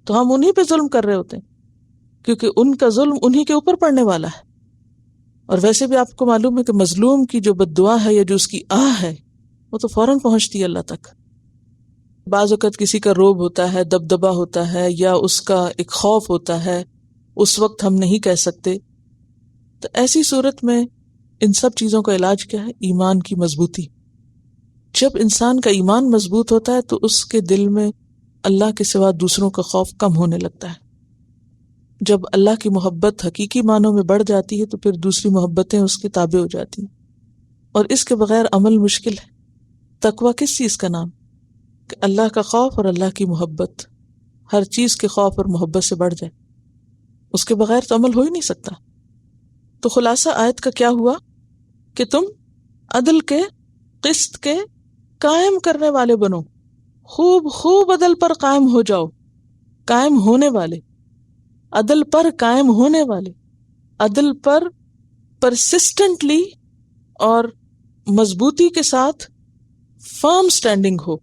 تو ہم انہی پہ ظلم کر رہے ہوتے ہیں، کیونکہ ان کا ظلم انہی کے اوپر پڑنے والا ہے۔ اور ویسے بھی آپ کو معلوم ہے کہ مظلوم کی جو بد دعا ہے یا جو اس کی آہ ہے وہ تو فوراً پہنچتی ہے اللہ تک۔ بعض اوقات کسی کا روب ہوتا ہے، دبدبا ہوتا ہے، یا اس کا ایک خوف ہوتا ہے، اس وقت ہم نہیں کہہ سکتے۔ تو ایسی صورت میں ان سب چیزوں کا علاج کیا ہے؟ ایمان کی مضبوطی۔ جب انسان کا ایمان مضبوط ہوتا ہے تو اس کے دل میں اللہ کے سوا دوسروں کا خوف کم ہونے لگتا ہے۔ جب اللہ کی محبت حقیقی معنوں میں بڑھ جاتی ہے تو پھر دوسری محبتیں اس کے تابع ہو جاتی ہیں، اور اس کے بغیر عمل مشکل ہے۔ تقویٰ کس چیز کا نام؟ کہ اللہ کا خوف اور اللہ کی محبت، ہر چیز کے خوف اور محبت سے بڑھ جائے، اس کے بغیر تو عمل ہو ہی نہیں سکتا۔ تو خلاصہ آیت کا کیا ہوا کہ تم عدل کے، قسط کے قائم کرنے والے بنو، خوب خوب عدل پر قائم ہو جاؤ، قائم ہونے والے۔ عدل پر قائم ہونے والے، عدل پر پرسسٹنٹلی اور مضبوطی کے ساتھ فرم سٹینڈنگ ہو،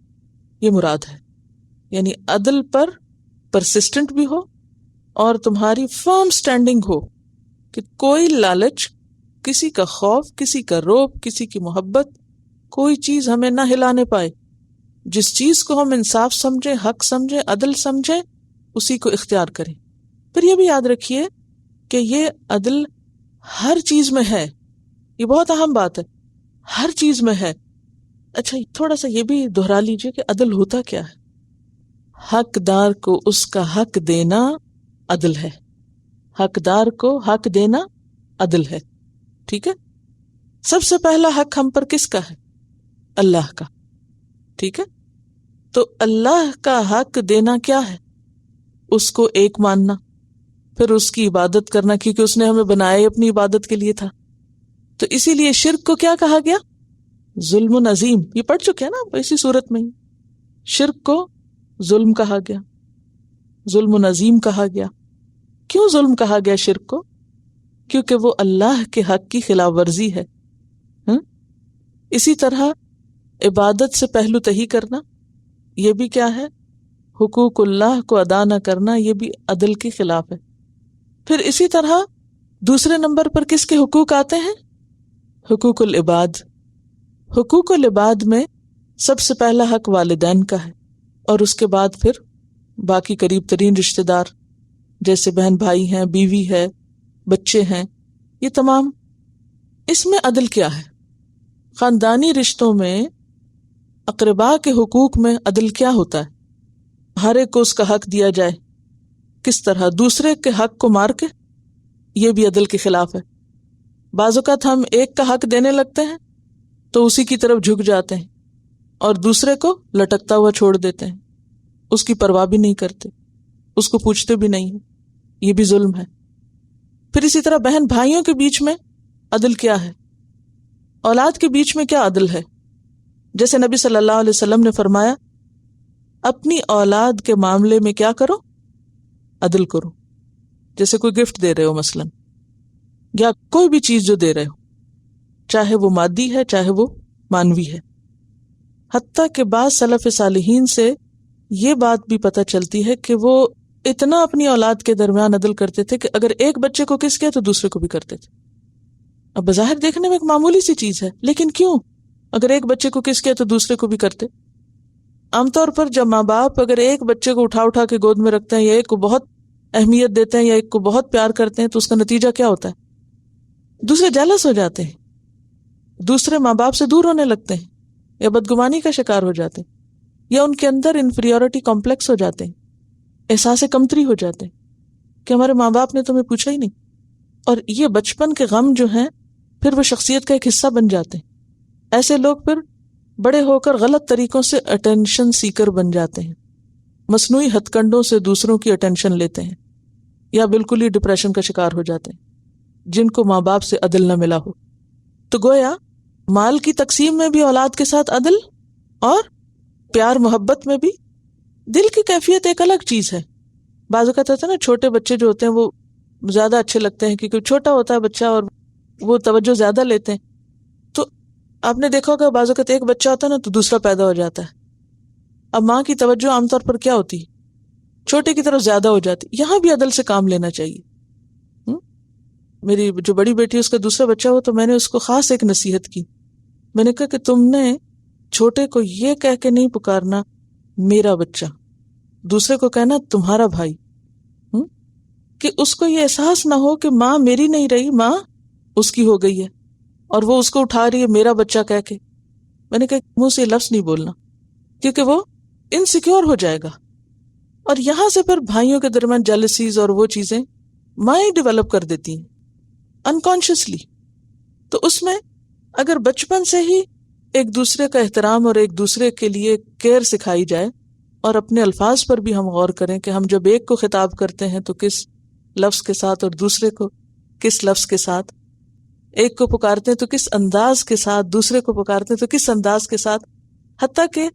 یہ مراد ہے. یعنی عدل پر پرسسٹنٹ بھی ہو اور تمہاری فرم سٹینڈنگ ہو کہ کوئی لالچ، کسی کا خوف، کسی کا روب، کسی کی محبت، کوئی چیز ہمیں نہ ہلانے پائے. جس چیز کو ہم انصاف سمجھیں، حق سمجھیں، عدل سمجھیں، اسی کو اختیار کریں. پھر یہ بھی یاد رکھیے کہ یہ عدل ہر چیز میں ہے. یہ بہت اہم بات ہے، ہر چیز میں ہے. اچھا تھوڑا سا یہ بھی دہرا لیجئے کہ عدل ہوتا کیا ہے. حقدار کو اس کا حق دینا عدل ہے. حقدار کو حق دینا عدل ہے. ٹھیک ہے. سب سے پہلا حق ہم پر کس کا ہے؟ اللہ کا. ٹھیک ہے. تو اللہ کا حق دینا کیا ہے؟ اس کو ایک ماننا، پھر اس کی عبادت کرنا، کیونکہ اس نے ہمیں بنایا اپنی عبادت کے لیے تھا. تو اسی لیے شرک کو کیا کہا گیا؟ ظلم عظیم. یہ پڑھ چکے ہیں نا اسی صورت میں ہی. شرک کو ظلم کہا گیا، ظلم عظیم کہا گیا. کیوں ظلم کہا گیا شرک کو؟ کیونکہ وہ اللہ کے حق کی خلاف ورزی ہے. اسی طرح عبادت سے پہلو تہی کرنا، یہ بھی کیا ہے؟ حقوق اللہ کو ادا نہ کرنا، یہ بھی عدل کے خلاف ہے. پھر اسی طرح دوسرے نمبر پر کس کے حقوق آتے ہیں؟ حقوق العباد. حقوق العباد میں سب سے پہلا حق والدین کا ہے، اور اس کے بعد پھر باقی قریب ترین رشتہ دار جیسے بہن بھائی ہیں، بیوی ہے، بچے ہیں، یہ تمام. اس میں عدل کیا ہے؟ خاندانی رشتوں میں اقربا کے حقوق میں عدل کیا ہوتا ہے؟ ہر ایک کو اس کا حق دیا جائے. کس طرح؟ دوسرے کے حق کو مار کے. یہ بھی عدل کے خلاف ہے. بعض اوقات ہم ایک کا حق دینے لگتے ہیں تو اسی کی طرف جھک جاتے ہیں اور دوسرے کو لٹکتا ہوا چھوڑ دیتے ہیں، اس کی پرواہ بھی نہیں کرتے، اس کو پوچھتے بھی نہیں ہیں. یہ بھی ظلم ہے. پھر اسی طرح بہن بھائیوں کے بیچ میں عدل کیا ہے؟ اولاد کے بیچ میں کیا عدل ہے؟ جیسے نبی صلی اللہ علیہ وسلم نے فرمایا اپنی اولاد کے معاملے میں کیا کرو؟ عدل کرو. جیسے کوئی گفٹ دے رہے ہو مثلا، یا کوئی بھی چیز جو دے رہے ہو، چاہے وہ مادی ہے چاہے وہ مانوی ہے. حتیٰ کہ بعض سلف صالحین سے یہ بات بھی پتہ چلتی ہے کہ وہ اتنا اپنی اولاد کے درمیان عدل کرتے تھے کہ اگر ایک بچے کو کس کیا تو دوسرے کو بھی کرتے تھے. اب بظاہر دیکھنے میں ایک معمولی سی چیز ہے، لیکن کیوں؟ اگر ایک بچے کو کس کیا تو دوسرے کو بھی کرتے. عام طور پر جب ماں باپ اگر ایک بچے کو اٹھا کے گود میں رکھتے ہیں، یا ایک کو بہت اہمیت دیتے ہیں یا ایک کو بہت پیار کرتے ہیں، تو اس کا نتیجہ کیا ہوتا ہے؟ دوسرے جیلس ہو جاتے ہیں، دوسرے ماں باپ سے دور ہونے لگتے ہیں، یا بدگمانی کا شکار ہو جاتے ہیں، یا ان کے اندر انفیریورٹی کمپلیکس ہو جاتے ہیں، احساس کمتری ہو جاتے ہیں کہ ہمارے ماں باپ نے تو ہمیں پوچھا ہی نہیں. اور یہ بچپن کے غم جو ہیں پھر وہ شخصیت کا ایک حصہ بن جاتے ہیں. ایسے لوگ پھر بڑے ہو کر غلط طریقوں سے اٹینشن سیکر بن جاتے ہیں، مصنوعی ہتھ کنڈوں سے دوسروں کی اٹینشن لیتے ہیں، یا بالکل ہی ڈپریشن کا شکار ہو جاتے ہیں جن کو ماں باپ سے عدل نہ ملا ہو. تو گویا مال کی تقسیم میں بھی اولاد کے ساتھ عدل، اور پیار محبت میں بھی. دل کی کیفیت ایک الگ چیز ہے. بعض اوقات ہوتا ہے نا، چھوٹے بچے جو ہوتے ہیں وہ زیادہ اچھے لگتے ہیں کیونکہ چھوٹا ہوتا ہے بچہ اور وہ توجہ زیادہ لیتے ہیں. تو آپ نے دیکھا ہوگا بعض اوقات ایک بچہ ہوتا ہے نا تو دوسرا پیدا ہو جاتا ہے. اب ماں کی توجہ عام طور پر کیا ہوتی ہے؟ چھوٹے کی طرف زیادہ ہو جاتی. یہاں بھی عدل سے کام لینا چاہیے. میری جو بڑی بیٹی ہے اس کا دوسرا بچہ ہوا تو میں نے اس کو خاص ایک نصیحت کی. میں نے کہا کہ تم نے چھوٹے کو یہ کہہ کے نہیں پکارنا میرا بچہ، دوسرے کو کہنا تمہارا بھائی، کہ اس کو یہ احساس نہ ہو کہ ماں میری نہیں رہی، ماں اس کی ہو گئی ہے اور وہ اس کو اٹھا رہی ہے میرا بچہ کہہ کے. میں نے کہا منہ سے لفظ نہیں بولنا کیونکہ وہ انسیکیور ہو جائے گا، اور یہاں سے پھر بھائیوں کے درمیان جیلسیز اور وہ چیزیں مائیں ڈیولپ کر دیتی ہیں انکانشیسلی. تو اس میں اگر بچپن سے ہی ایک دوسرے کا احترام اور ایک دوسرے کے لیے کیئر سکھائی جائے، اور اپنے الفاظ پر بھی ہم غور کریں کہ ہم جب ایک کو خطاب کرتے ہیں تو کس لفظ کے ساتھ اور دوسرے کو کس لفظ کے ساتھ، ایک کو پکارتے ہیں تو کس انداز کے ساتھ، دوسرے کو پکارتے ہیں تو کس انداز کے ساتھ. حتیٰ کہ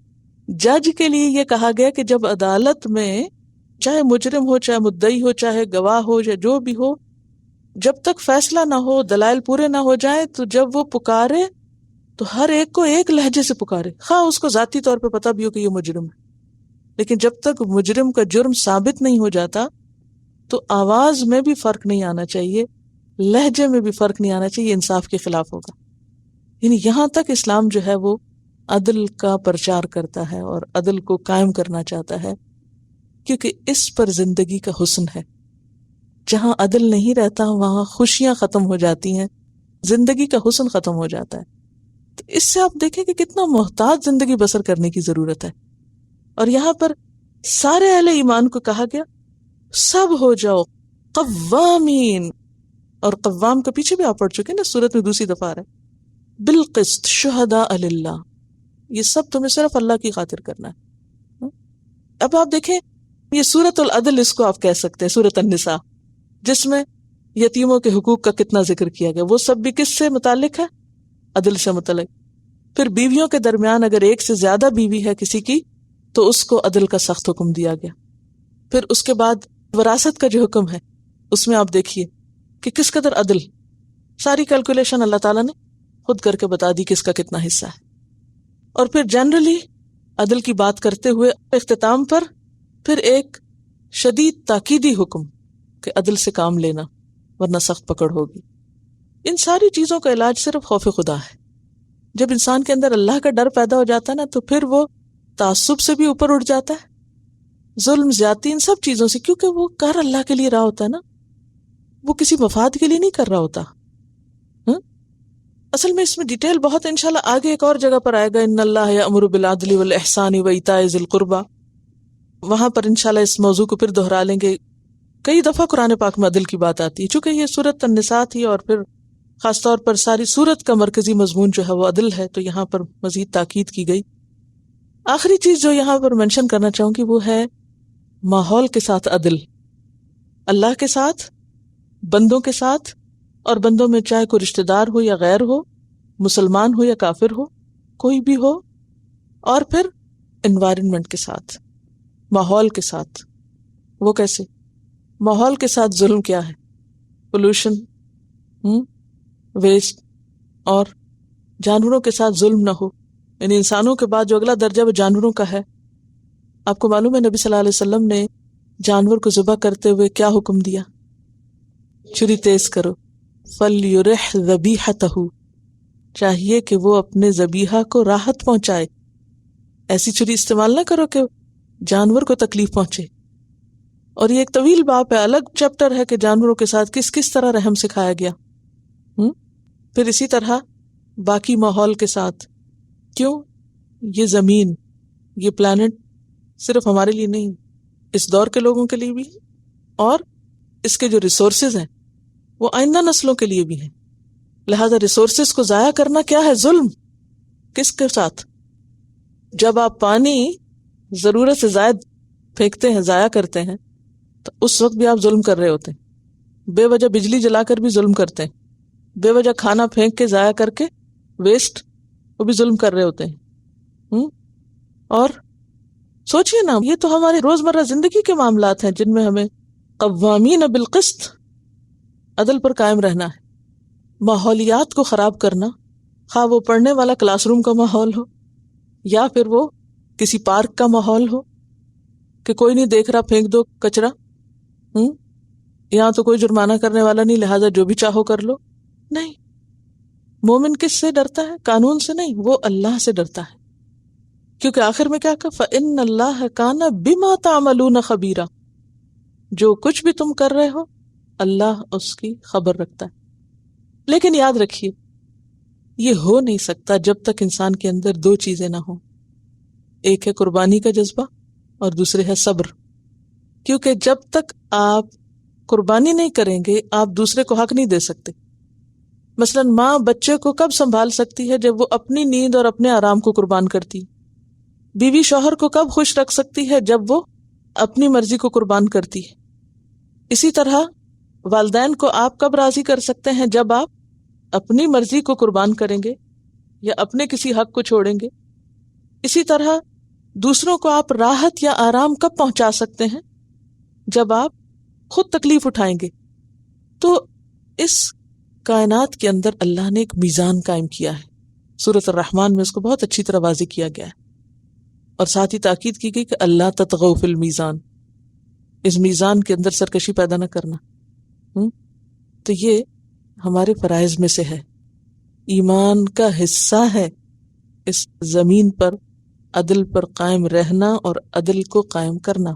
جج کے لیے یہ کہا گیا کہ جب عدالت میں چاہے مجرم ہو، چاہے مدعی ہو، چاہے گواہ ہو یا جو بھی ہو، جب تک فیصلہ نہ ہو، دلائل پورے نہ ہو جائیں، تو جب وہ پکارے تو ہر ایک کو ایک لہجے سے پکارے، خواہ اس کو ذاتی طور پہ پتہ بھی ہو کہ یہ مجرم ہے، لیکن جب تک مجرم کا جرم ثابت نہیں ہو جاتا تو آواز میں بھی فرق نہیں آنا چاہیے، لہجے میں بھی فرق نہیں آنا چاہیے، انصاف کے خلاف ہوگا۔ یعنی یہاں تک اسلام جو ہے وہ عدل کا پرچار کرتا ہے اور عدل کو قائم کرنا چاہتا ہے، کیونکہ اس پر زندگی کا حسن ہے۔ جہاں عدل نہیں رہتا وہاں خوشیاں ختم ہو جاتی ہیں، زندگی کا حسن ختم ہو جاتا ہے۔ تو اس سے آپ دیکھیں کہ کتنا محتاط زندگی بسر کرنے کی ضرورت ہے۔ اور یہاں پر سارے اہل ایمان کو کہا گیا سب ہو جاؤ قوامین، اور قوام کے پیچھے بھی آپ پڑھ چکے نا، سورت میں دوسری دفعہ ہے بالقسط شہداء للہ، یہ سب تمہیں صرف اللہ کی خاطر کرنا ہے۔ اب آپ دیکھیں یہ سورت العدل اس کو آپ کہہ سکتے ہیں، سورت النساء، جس میں یتیموں کے حقوق کا کتنا ذکر کیا گیا، وہ سب بھی کس سے متعلق ہے؟ عدل سے متعلق۔ پھر بیویوں کے درمیان اگر ایک سے زیادہ بیوی ہے کسی کی تو اس کو عدل کا سخت حکم دیا گیا۔ پھر اس کے بعد وراثت کا جو حکم ہے اس میں آپ دیکھیے کہ کس قدر عدل، ساری کیلکولیشن اللہ تعالیٰ نے خود کر کے بتا دی کس کا کتنا حصہ ہے۔ اور پھر جنرلی عدل کی بات کرتے ہوئے اختتام پر پھر ایک شدید تاکیدی حکم کہ عدل سے کام لینا ورنہ سخت پکڑ ہوگی۔ ان ساری چیزوں کا علاج صرف خوف خدا ہے۔ جب انسان کے اندر اللہ کا ڈر پیدا ہو جاتا ہے نا تو پھر وہ تعصب سے بھی اوپر اٹھ جاتا ہے، ظلم زیادتی ان سب چیزوں سے، کیونکہ وہ کر اللہ کے لیے رہا ہوتا ہے نا، وہ کسی مفاد کے لیے نہیں کر رہا ہوتا۔ اصل میں اس میں ڈیٹیل بہت انشاءاللہ آگے ایک اور جگہ پر آئے گا، ان اللہ یأمر بالعدل والاحسان وایتاء ذی القربى، وہاں پر انشاءاللہ اس موضوع کو پھر دہرا لیں گے۔ کئی دفعہ قرآن پاک میں عدل کی بات آتی ہے، چونکہ یہ سورۃ النساء تھی اور پھر خاص طور پر ساری سورت کا مرکزی مضمون جو ہے وہ عدل ہے، تو یہاں پر مزید تاکید کی گئی۔ آخری چیز جو یہاں پر مینشن کرنا چاہوں گی وہ ہے ماحول کے ساتھ عدل، اللہ کے ساتھ، بندوں کے ساتھ، اور بندوں میں چاہے کوئی رشتہ دار ہو یا غیر ہو، مسلمان ہو یا کافر ہو، کوئی بھی ہو، اور پھر انوائرمنٹ کے ساتھ، ماحول کے ساتھ۔ وہ کیسے؟ ماحول کے ساتھ ظلم کیا ہے؟ پولوشن، ویسٹ، اور جانوروں کے ساتھ ظلم نہ ہو، یعنی انسانوں کے بعد جو اگلا درجہ وہ جانوروں کا ہے۔ آپ کو معلوم ہے نبی صلی اللہ علیہ وسلم نے جانور کو ذبح کرتے ہوئے کیا حکم دیا؟ چھری تیز کرو، فَلْيُرِحْ ذَبِيحَتَهُ، چاہیے کہ وہ اپنے ذبیحہ کو راحت پہنچائے، ایسی چھری استعمال نہ کرو کہ جانور کو تکلیف پہنچے۔ اور یہ ایک طویل باب ہے، الگ چیپٹر ہے کہ جانوروں کے ساتھ کس کس طرح رحم سکھایا گیا۔ پھر اسی طرح باقی ماحول کے ساتھ، کیوں؟ یہ زمین، یہ پلانٹ صرف ہمارے لیے نہیں، اس دور کے لوگوں کے لیے بھی، اور اس کے جو ریسورسز ہیں وہ آئندہ نسلوں کے لیے بھی ہیں۔ لہذا ریسورسز کو ضائع کرنا کیا ہے؟ ظلم۔ کس کے ساتھ؟ جب آپ پانی ضرورت سے زائد پھینکتے ہیں، ضائع کرتے ہیں، تو اس وقت بھی آپ ظلم کر رہے ہوتے ہیں۔ بے وجہ بجلی جلا کر بھی ظلم کرتے ہیں، بے وجہ کھانا پھینک کے ضائع کر کے ویسٹ، وہ بھی ظلم کر رہے ہوتے ہیں۔ اور سوچئے نا، یہ تو ہمارے روزمرہ زندگی کے معاملات ہیں جن میں ہمیں قوامین بالقسط، عدل پر قائم رہنا ہے۔ ماحولیات کو خراب کرنا، خواہ وہ پڑھنے والا کلاس روم کا ماحول ہو یا پھر وہ کسی پارک کا ماحول ہو کہ کوئی نہیں دیکھ رہا، پھینک دو کچرا، یہاں تو کوئی جرمانہ کرنے والا نہیں، لہٰذا جو بھی چاہو کر لو۔ نہیں، مومن کس سے ڈرتا ہے؟ قانون سے نہیں، وہ اللہ سے ڈرتا ہے، کیونکہ آخر میں کیا کہا؟ فَإِنَّ اللَّهَ كَانَ بِمَا تَعْمَلُونَ خَبِيرًا، جو کچھ بھی تم کر رہے ہو اللہ اس کی خبر رکھتا ہے۔ لیکن یاد رکھیے یہ ہو نہیں سکتا جب تک انسان کے اندر دو چیزیں نہ ہوں، ایک ہے قربانی کا جذبہ اور دوسرے ہے صبر، کیونکہ جب تک آپ قربانی نہیں کریں گے آپ دوسرے کو حق نہیں دے سکتے۔ مثلا ماں بچے کو کب سنبھال سکتی ہے؟ جب وہ اپنی نیند اور اپنے آرام کو قربان کرتی۔ بیوی شوہر کو کب خوش رکھ سکتی ہے؟ جب وہ اپنی مرضی کو قربان کرتی ہے۔ اسی طرح والدین کو آپ کب راضی کر سکتے ہیں؟ جب آپ اپنی مرضی کو قربان کریں گے یا اپنے کسی حق کو چھوڑیں گے۔ اسی طرح دوسروں کو آپ راحت یا آرام کب پہنچا سکتے ہیں؟ جب آپ خود تکلیف اٹھائیں گے. تو اس کائنات کے اندر اللہ نے ایک میزان قائم کیا ہے. سورۃ الرحمن میں اس کو بہت اچھی طرح واضح کیا گیا ہے، اور ساتھ ہی تاکید کی گئی کہ اللہ تطغوا فی المیزان، اس میزان کے اندر سرکشی پیدا نہ کرنا. تو یہ ہمارے فرائض میں سے ہے، ایمان کا حصہ ہے اس زمین پر عدل پر قائم رہنا اور عدل کو قائم کرنا.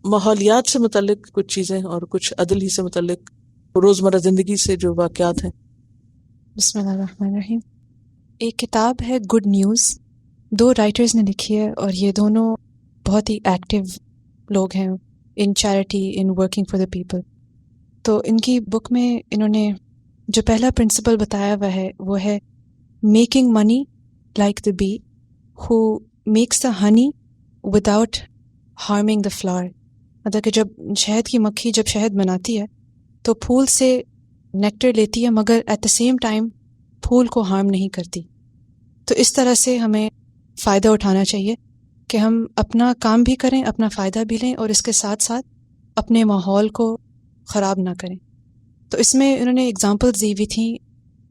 ماحولیات سے متعلق کچھ چیزیں اور کچھ عدل ہی سے متعلق روزمرہ زندگی سے جو واقعات ہیں. بسم اللہ الرحمن الرحیم. ایک کتاب ہے گڈ نیوز، 2 رائٹرز نے لکھی ہے، اور یہ دونوں بہت ہی ایکٹیو لوگ ہیں in charity, in working for the people. تو ان کی بک میں انہوں نے جو پہلا پرنسپل بتایا ہوا ہے وہ ہے making money like the bee who makes the honey without harming the flower. مطلب کہ جب شہد کی مکھی جب شہد بناتی ہے تو پھول سے نیکٹر لیتی ہے، مگر ایٹ دا سیم ٹائم پھول کو ہارم نہیں کرتی. تو اس طرح سے ہمیں فائدہ اٹھانا چاہیے کہ ہم اپنا کام بھی کریں، اپنا فائدہ بھی لیں، اور اس کے ساتھ ساتھ اپنے ماحول کو خراب نہ کریں. تو اس میں انہوں نے اگزامپلز دی ہوئی تھیں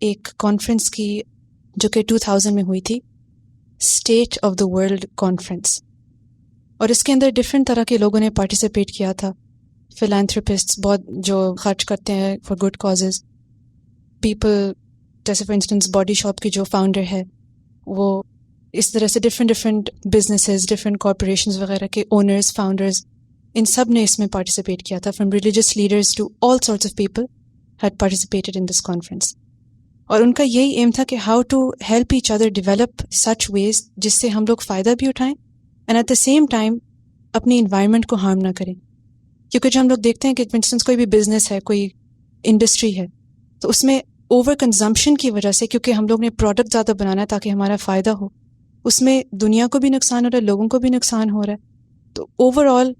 ایک کانفرنس کی جو کہ 2000 میں ہوئی تھی، state of the world conference, اور اس کے اندر ڈفرینٹ طرح کے لوگوں نے پارٹیسپیٹ کیا تھا. فلانتھروپسٹ بہت جو خرچ کرتے ہیں فار گڈ کازز، پیپل جیسے فار انسٹنس باڈی شاپ کی جو فاؤنڈر ہے وہ، اس طرح سے ڈفرینٹ بزنسز، ڈفرینٹ کارپوریشنز وغیرہ کے اونرز، فاؤنڈرز، ان سب نے اس میں پارٹیسپیٹ کیا تھا. From religious leaders to all sorts of people had participated in this conference. اور ان کا یہی ایم تھا کہ how to help each other develop such ways جس سے ہم لوگ فائدہ بھی اٹھائیں and at the same time اپنی انوائرمنٹ کو ہارم نہ کریں. کیونکہ جو ہم لوگ دیکھتے ہیں کہ فار انسٹنس کوئی بھی بزنس ہے، کوئی انڈسٹری ہے، تو اس میں اوور کنزمپشن کی وجہ سے، کیونکہ ہم لوگ نے پروڈکٹ زیادہ بنانا ہے تاکہ ہمارا فائدہ ہو، اس میں دنیا کو بھی نقصان ہو رہا ہے، لوگوں کو بھی نقصان ہو رہا ہے. تو اوور آل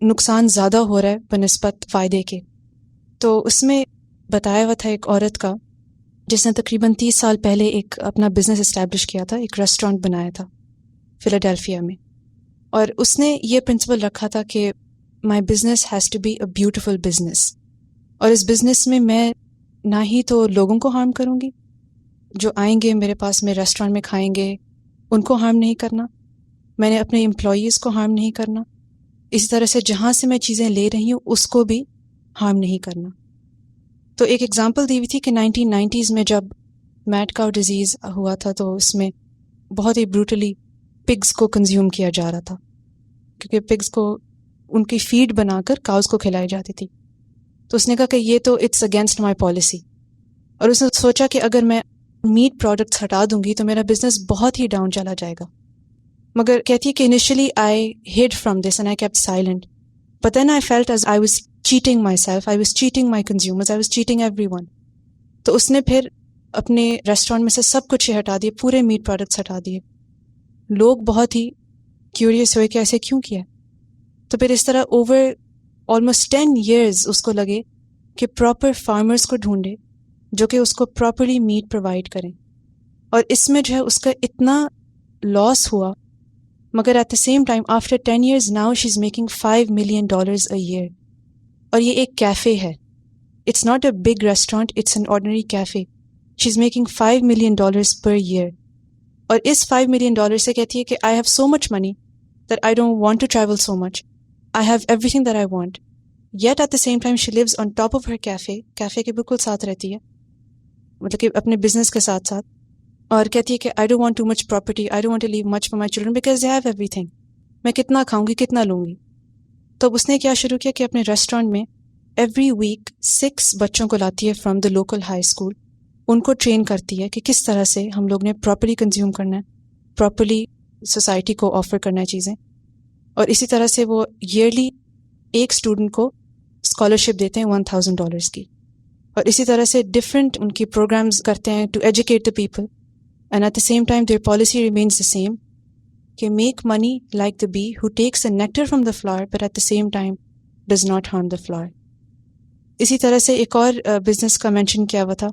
نقصان زیادہ ہو رہا ہے بنسبت فائدے کے. تو اس میں بتایا ہوا تھا ایک عورت کا جس نے تقریباً 30 سال پہلے ایک اپنا بزنس اسٹیبلش کیا تھا، ایک ریسٹورینٹ بنایا تھا فلاڈیلفیا میں، اور اس نے یہ پرنسپل رکھا تھا کہ my business has to be a beautiful business. اور اس بزنس میں میں نہ ہی تو لوگوں کو ہارم کروں گی، جو آئیں گے میرے پاس میں ریسٹورینٹ میں کھائیں گے ان کو ہارم نہیں کرنا، میں نے اپنے امپلائیز کو ہارم نہیں کرنا، اسی طرح سے جہاں سے میں چیزیں لے رہی ہوں اس کو بھی ہارم نہیں کرنا. تو ایک ایگزامپل دی ہوئی تھی کہ 1990s میں جب میڈ کاؤ ڈیزیز ہوا تھا تو اس میں بہت ہی بروٹلی پگز کو کنزیوم کیا جا رہا تھا، کیونکہ پگز کو ان کی فیڈ بنا کر کاؤز کو کھلائی جاتی تھی. تو اس نے کہا کہ یہ تو اٹس اگینسٹ مائی پالیسی، اور اس نے سوچا کہ اگر میں میٹ پروڈکٹس ہٹا دوں گی تو میرا بزنس بہت ہی ڈاؤن چلا جائے گا. مگر کہتی ہے کہ initially I heard from this and I kept silent, but then I felt as I was cheating myself, I was cheating my consumers, I was cheating every one. تو اس نے پھر اپنے ریسٹورینٹ میں سے سب کچھ ہی ہٹا دیے، پورے میٹ پروڈکٹس ہٹا دیے. لوگ بہت ہی کیوریس ہوئے کہ ایسے کیوں کیا. تو پھر اس طرح اوور آلموسٹ 10 years اس کو لگے کہ پراپر فارمرز کو ڈھونڈے جو کہ اس کو پراپرلی میٹ پرووائڈ کریں. اور اس میں جو ہے اس کا اتنا لاس ہوا، مگر at the same time after 10 years now she is making $5 million a year. اور یہ ایک کیفے ہے، it's not a big restaurant, it's an ordinary cafe. She is making $5 million per year. اور اس $5 million سے کہتی ہے کہ I have so much money that I don't want to travel so much, I have every thing that I want, yet at the same time she lives on top of her cafe کے بالکل ساتھ رہتی ہے، مطلب کہ اپنے business کے ساتھ ساتھ. اور کہتی ہے کہ I don't want too much property, I don't want to leave much for my children because they have every thing. میں کتنا کھاؤں گی، کتنا لوں گی. تو اب اس نے کیا شروع کیا کہ اپنے ریسٹورینٹ میں ایوری ویک 6 بچوں کو لاتی ہے from the local high school, ان کو ٹرین کرتی ہے کہ کس طرح سے ہم لوگ نے پراپرلی کنزیوم کرنا ہے، پراپرلی سوسائٹی کو آفر کرنا ہے چیزیں. اور اسی طرح سے وہ ایئرلی ایک اسٹوڈنٹ کو اسکالرشپ دیتے ہیں $1,000 کی. اور اسی طرح سے ڈفرینٹ ان کی پروگرامز کرتے ہیں to educate the people, and at the same time their policy remains the same کہ make money like the bee who takes the nectar from the flower but at the same time does not harm the flower. اسی طرح سے ایک اور business کا mention کیا ہوا تھا،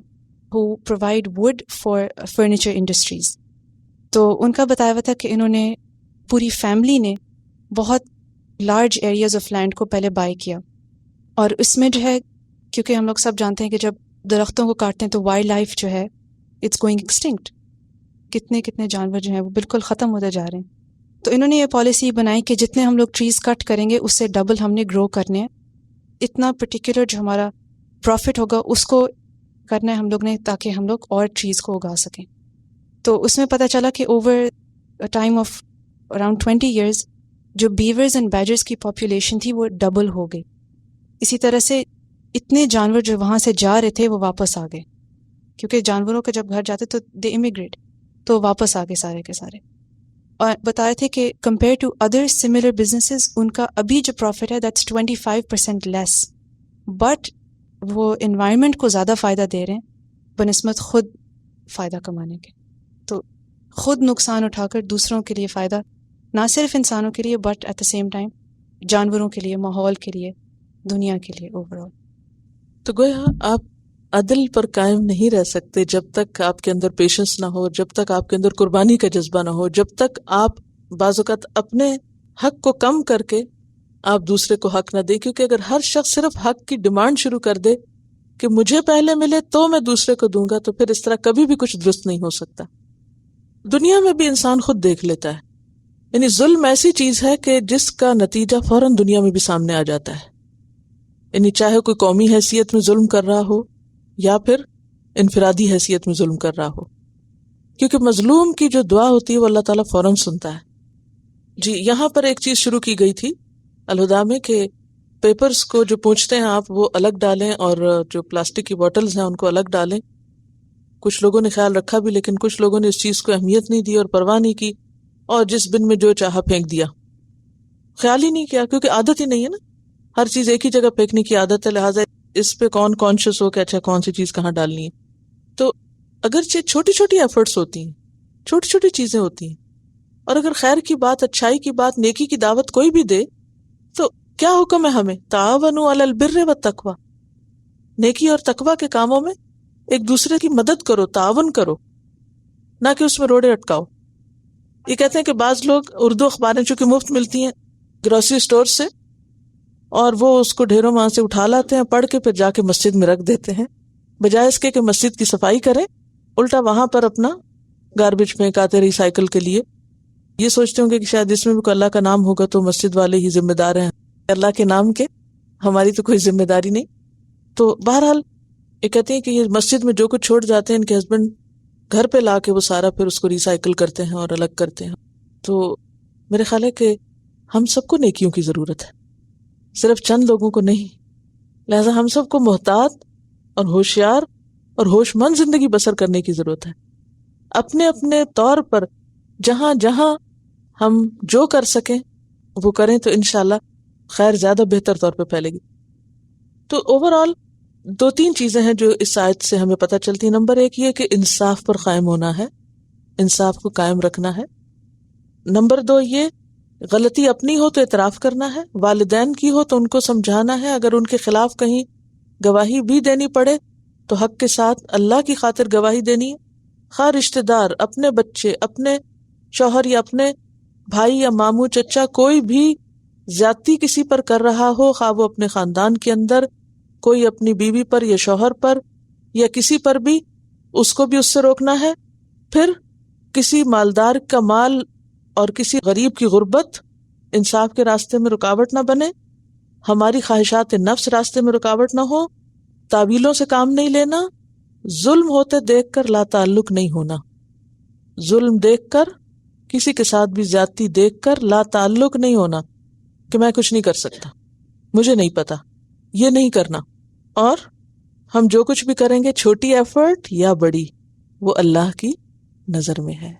who provide wood for furniture industries. تو ان کا بتایا ہوا تھا کہ انہوں نے پوری فیملی نے بہت لارج ایریاز آف لینڈ کو پہلے بائی کیا، اور اس میں جو ہے کیونکہ ہم لوگ سب جانتے ہیں کہ جب درختوں کو کاٹتے ہیں تو وائلڈ لائف جو ہے اٹس گوئنگ ایکسٹنکٹ، کتنے جانور جو ہیں وہ بالکل ختم ہوتے جا رہے ہیں. تو انہوں نے یہ پالیسی بنائی کہ جتنے ہم لوگ ٹریز کٹ کریں گے اس سے ڈبل ہم نے گرو کرنے ہیں، اتنا پرٹیکولر جو ہمارا پروفٹ ہوگا اس کو کرنا ہے ہم لوگ نے، تاکہ ہم لوگ اور ٹریز کو اگا سکیں. تو اس میں پتہ چلا کہ over time of around 20 years جو بیورز اینڈ بیجرز کی پاپولیشن تھی وہ ڈبل ہو گئی. اسی طرح سے اتنے جانور جو وہاں سے جا رہے تھے وہ واپس آ گئے، کیونکہ جانوروں کے جب گھر جاتے تو دے امیگریٹ، تو واپس آ گئے سارے کے سارے. اور بتا رہے تھے کہ compare to other similar businesses ان کا ابھی جو پروفٹ ہے دیٹس 25% لیس، بٹ وہ انوائرمنٹ کو زیادہ فائدہ دے رہے ہیں بنسبت خود فائدہ کمانے کے. تو خود نقصان اٹھا کر دوسروں کے لیے فائدہ، نہ صرف انسانوں کے لیے but at the same time جانوروں کے لیے، ماحول کے لیے، دنیا کے لیے اوور آل. تو گویا آپ عدل پر قائم نہیں رہ سکتے جب تک آپ کے اندر پیشنس نہ ہو، جب تک آپ کے اندر قربانی کا جذبہ نہ ہو، جب تک آپ بعض اوقات اپنے حق کو کم کر کے آپ دوسرے کو حق نہ دیں. کیونکہ اگر ہر شخص صرف حق کی ڈیمانڈ شروع کر دے کہ مجھے پہلے ملے تو میں دوسرے کو دوں گا، تو پھر اس طرح کبھی بھی کچھ درست نہیں ہو سکتا. دنیا میں بھی انسان خود دیکھ لیتا ہے، یعنی ظلم ایسی چیز ہے کہ جس کا نتیجہ فوراً دنیا میں بھی سامنے آ جاتا ہے. یعنی چاہے کوئی قومی حیثیت میں ظلم کر رہا ہو یا پھر انفرادی حیثیت میں ظلم کر رہا ہو، کیونکہ مظلوم کی جو دعا ہوتی ہے وہ اللہ تعالیٰ فوراً سنتا ہے. جی یہاں پر ایک چیز شروع کی گئی تھی الہدا میں کہ پیپرز کو جو پوچھتے ہیں آپ وہ الگ ڈالیں اور جو پلاسٹک کی بوٹلز ہیں ان کو الگ ڈالیں. کچھ لوگوں نے خیال رکھا بھی، لیکن کچھ لوگوں نے اس چیز کو اہمیت نہیں دی اور پرواہ نہیں کی، اور جس بن میں جو چاہا پھینک دیا، خیال ہی نہیں کیا، کیونکہ عادت ہی نہیں ہے نا، ہر چیز ایک ہی جگہ پھینکنے کی عادت ہے، لہٰذا اس پہ کون کانشیس ہو کہ اچھا کون سی چیز کہاں ڈالنی ہے. تو اگرچہ چھوٹی چھوٹی ایفرٹس ہوتی ہیں، چھوٹی چھوٹی چیزیں ہوتی ہیں، اور اگر خیر کی بات، اچھائی کی بات، نیکی کی دعوت کوئی بھی دے تو کیا حکم ہے ہمیں؟ تعاونوا علی البر والتقوی، نیکی اور تقوی کے کاموں میں ایک دوسرے کی مدد کرو، تعاون کرو، نہ کہ اس میں روڑے اٹکاؤ. یہ کہتے ہیں کہ بعض لوگ اردو اخباریں چونکہ مفت ملتی ہیں گروسری سٹور سے، اور وہ اس کو ڈھیروں وہاں سے اٹھا لاتے ہیں، پڑھ کے پھر جا کے مسجد میں رکھ دیتے ہیں، بجائے اس کے کہ مسجد کی صفائی کریں، الٹا وہاں پر اپنا گاربیج پھینکاتے ری سائیکل کے لیے. یہ سوچتے ہوں گے کہ شاید اس میں بھی کوئی اللہ کا نام ہوگا تو مسجد والے ہی ذمہ دار ہیں، اللہ کے نام کے ہماری تو کوئی ذمہ داری نہیں. تو بہرحال یہ کہتے ہیں کہ یہ مسجد میں جو کچھ چھوڑ جاتے ہیں ان کے ہسبینڈ گھر پہ لا کے وہ سارا پھر اس کو ری سائیکل کرتے ہیں اور الگ کرتے ہیں. تو میرے خیال ہے کہ ہم سب کو نیکیوں کی ضرورت ہے، صرف چند لوگوں کو نہیں. لہذا ہم سب کو محتاط اور ہوشیار اور ہوش مند زندگی بسر کرنے کی ضرورت ہے. اپنے اپنے طور پر جہاں جہاں ہم جو کر سکیں وہ کریں تو انشاءاللہ خیر زیادہ بہتر طور پہ پھیلے گی. تو اوور آل 2-3 چیزیں ہیں جو اس آیت سے ہمیں پتہ چلتی ہیں. نمبر 1 یہ کہ انصاف پر قائم ہونا ہے، انصاف کو قائم رکھنا ہے. نمبر 2 یہ غلطی اپنی ہو تو اعتراف کرنا ہے، والدین کی ہو تو ان کو سمجھانا ہے، اگر ان کے خلاف کہیں گواہی بھی دینی پڑے تو حق کے ساتھ اللہ کی خاطر گواہی دینی ہے. خواہ رشتہ دار، اپنے بچے، اپنے شوہر یا اپنے بھائی یا ماموں چچا کوئی بھی زیادتی کسی پر کر رہا ہو، خواہ وہ اپنے خاندان کے اندر کوئی اپنی بیوی پر یا شوہر پر یا کسی پر بھی، اس کو بھی اس سے روکنا ہے. پھر کسی مالدار کا مال اور کسی غریب کی غربت انصاف کے راستے میں رکاوٹ نہ بنے، ہماری خواہشات نفس راستے میں رکاوٹ نہ ہو، تعویلوں سے کام نہیں لینا، ظلم ہوتے دیکھ کر لا تعلق نہیں ہونا، ظلم دیکھ کر، کسی کے ساتھ بھی زیادتی دیکھ کر لا تعلق نہیں ہونا کہ میں کچھ نہیں کر سکتا، مجھے نہیں پتا، یہ نہیں کرنا. اور ہم جو کچھ بھی کریں گے چھوٹی ایفرٹ یا بڑی وہ اللہ کی نظر میں ہے.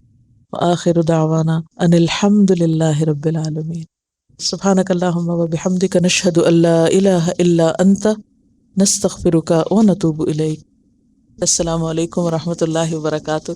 وآخر دعوانا ان الحمد للہ رب العالمین. سبحانک اللہم وبحمدک نشہد ان لا الہ الا انت نستغفرک ونتوب الیک. السلام علیکم ورحمۃ اللہ وبرکاتہ.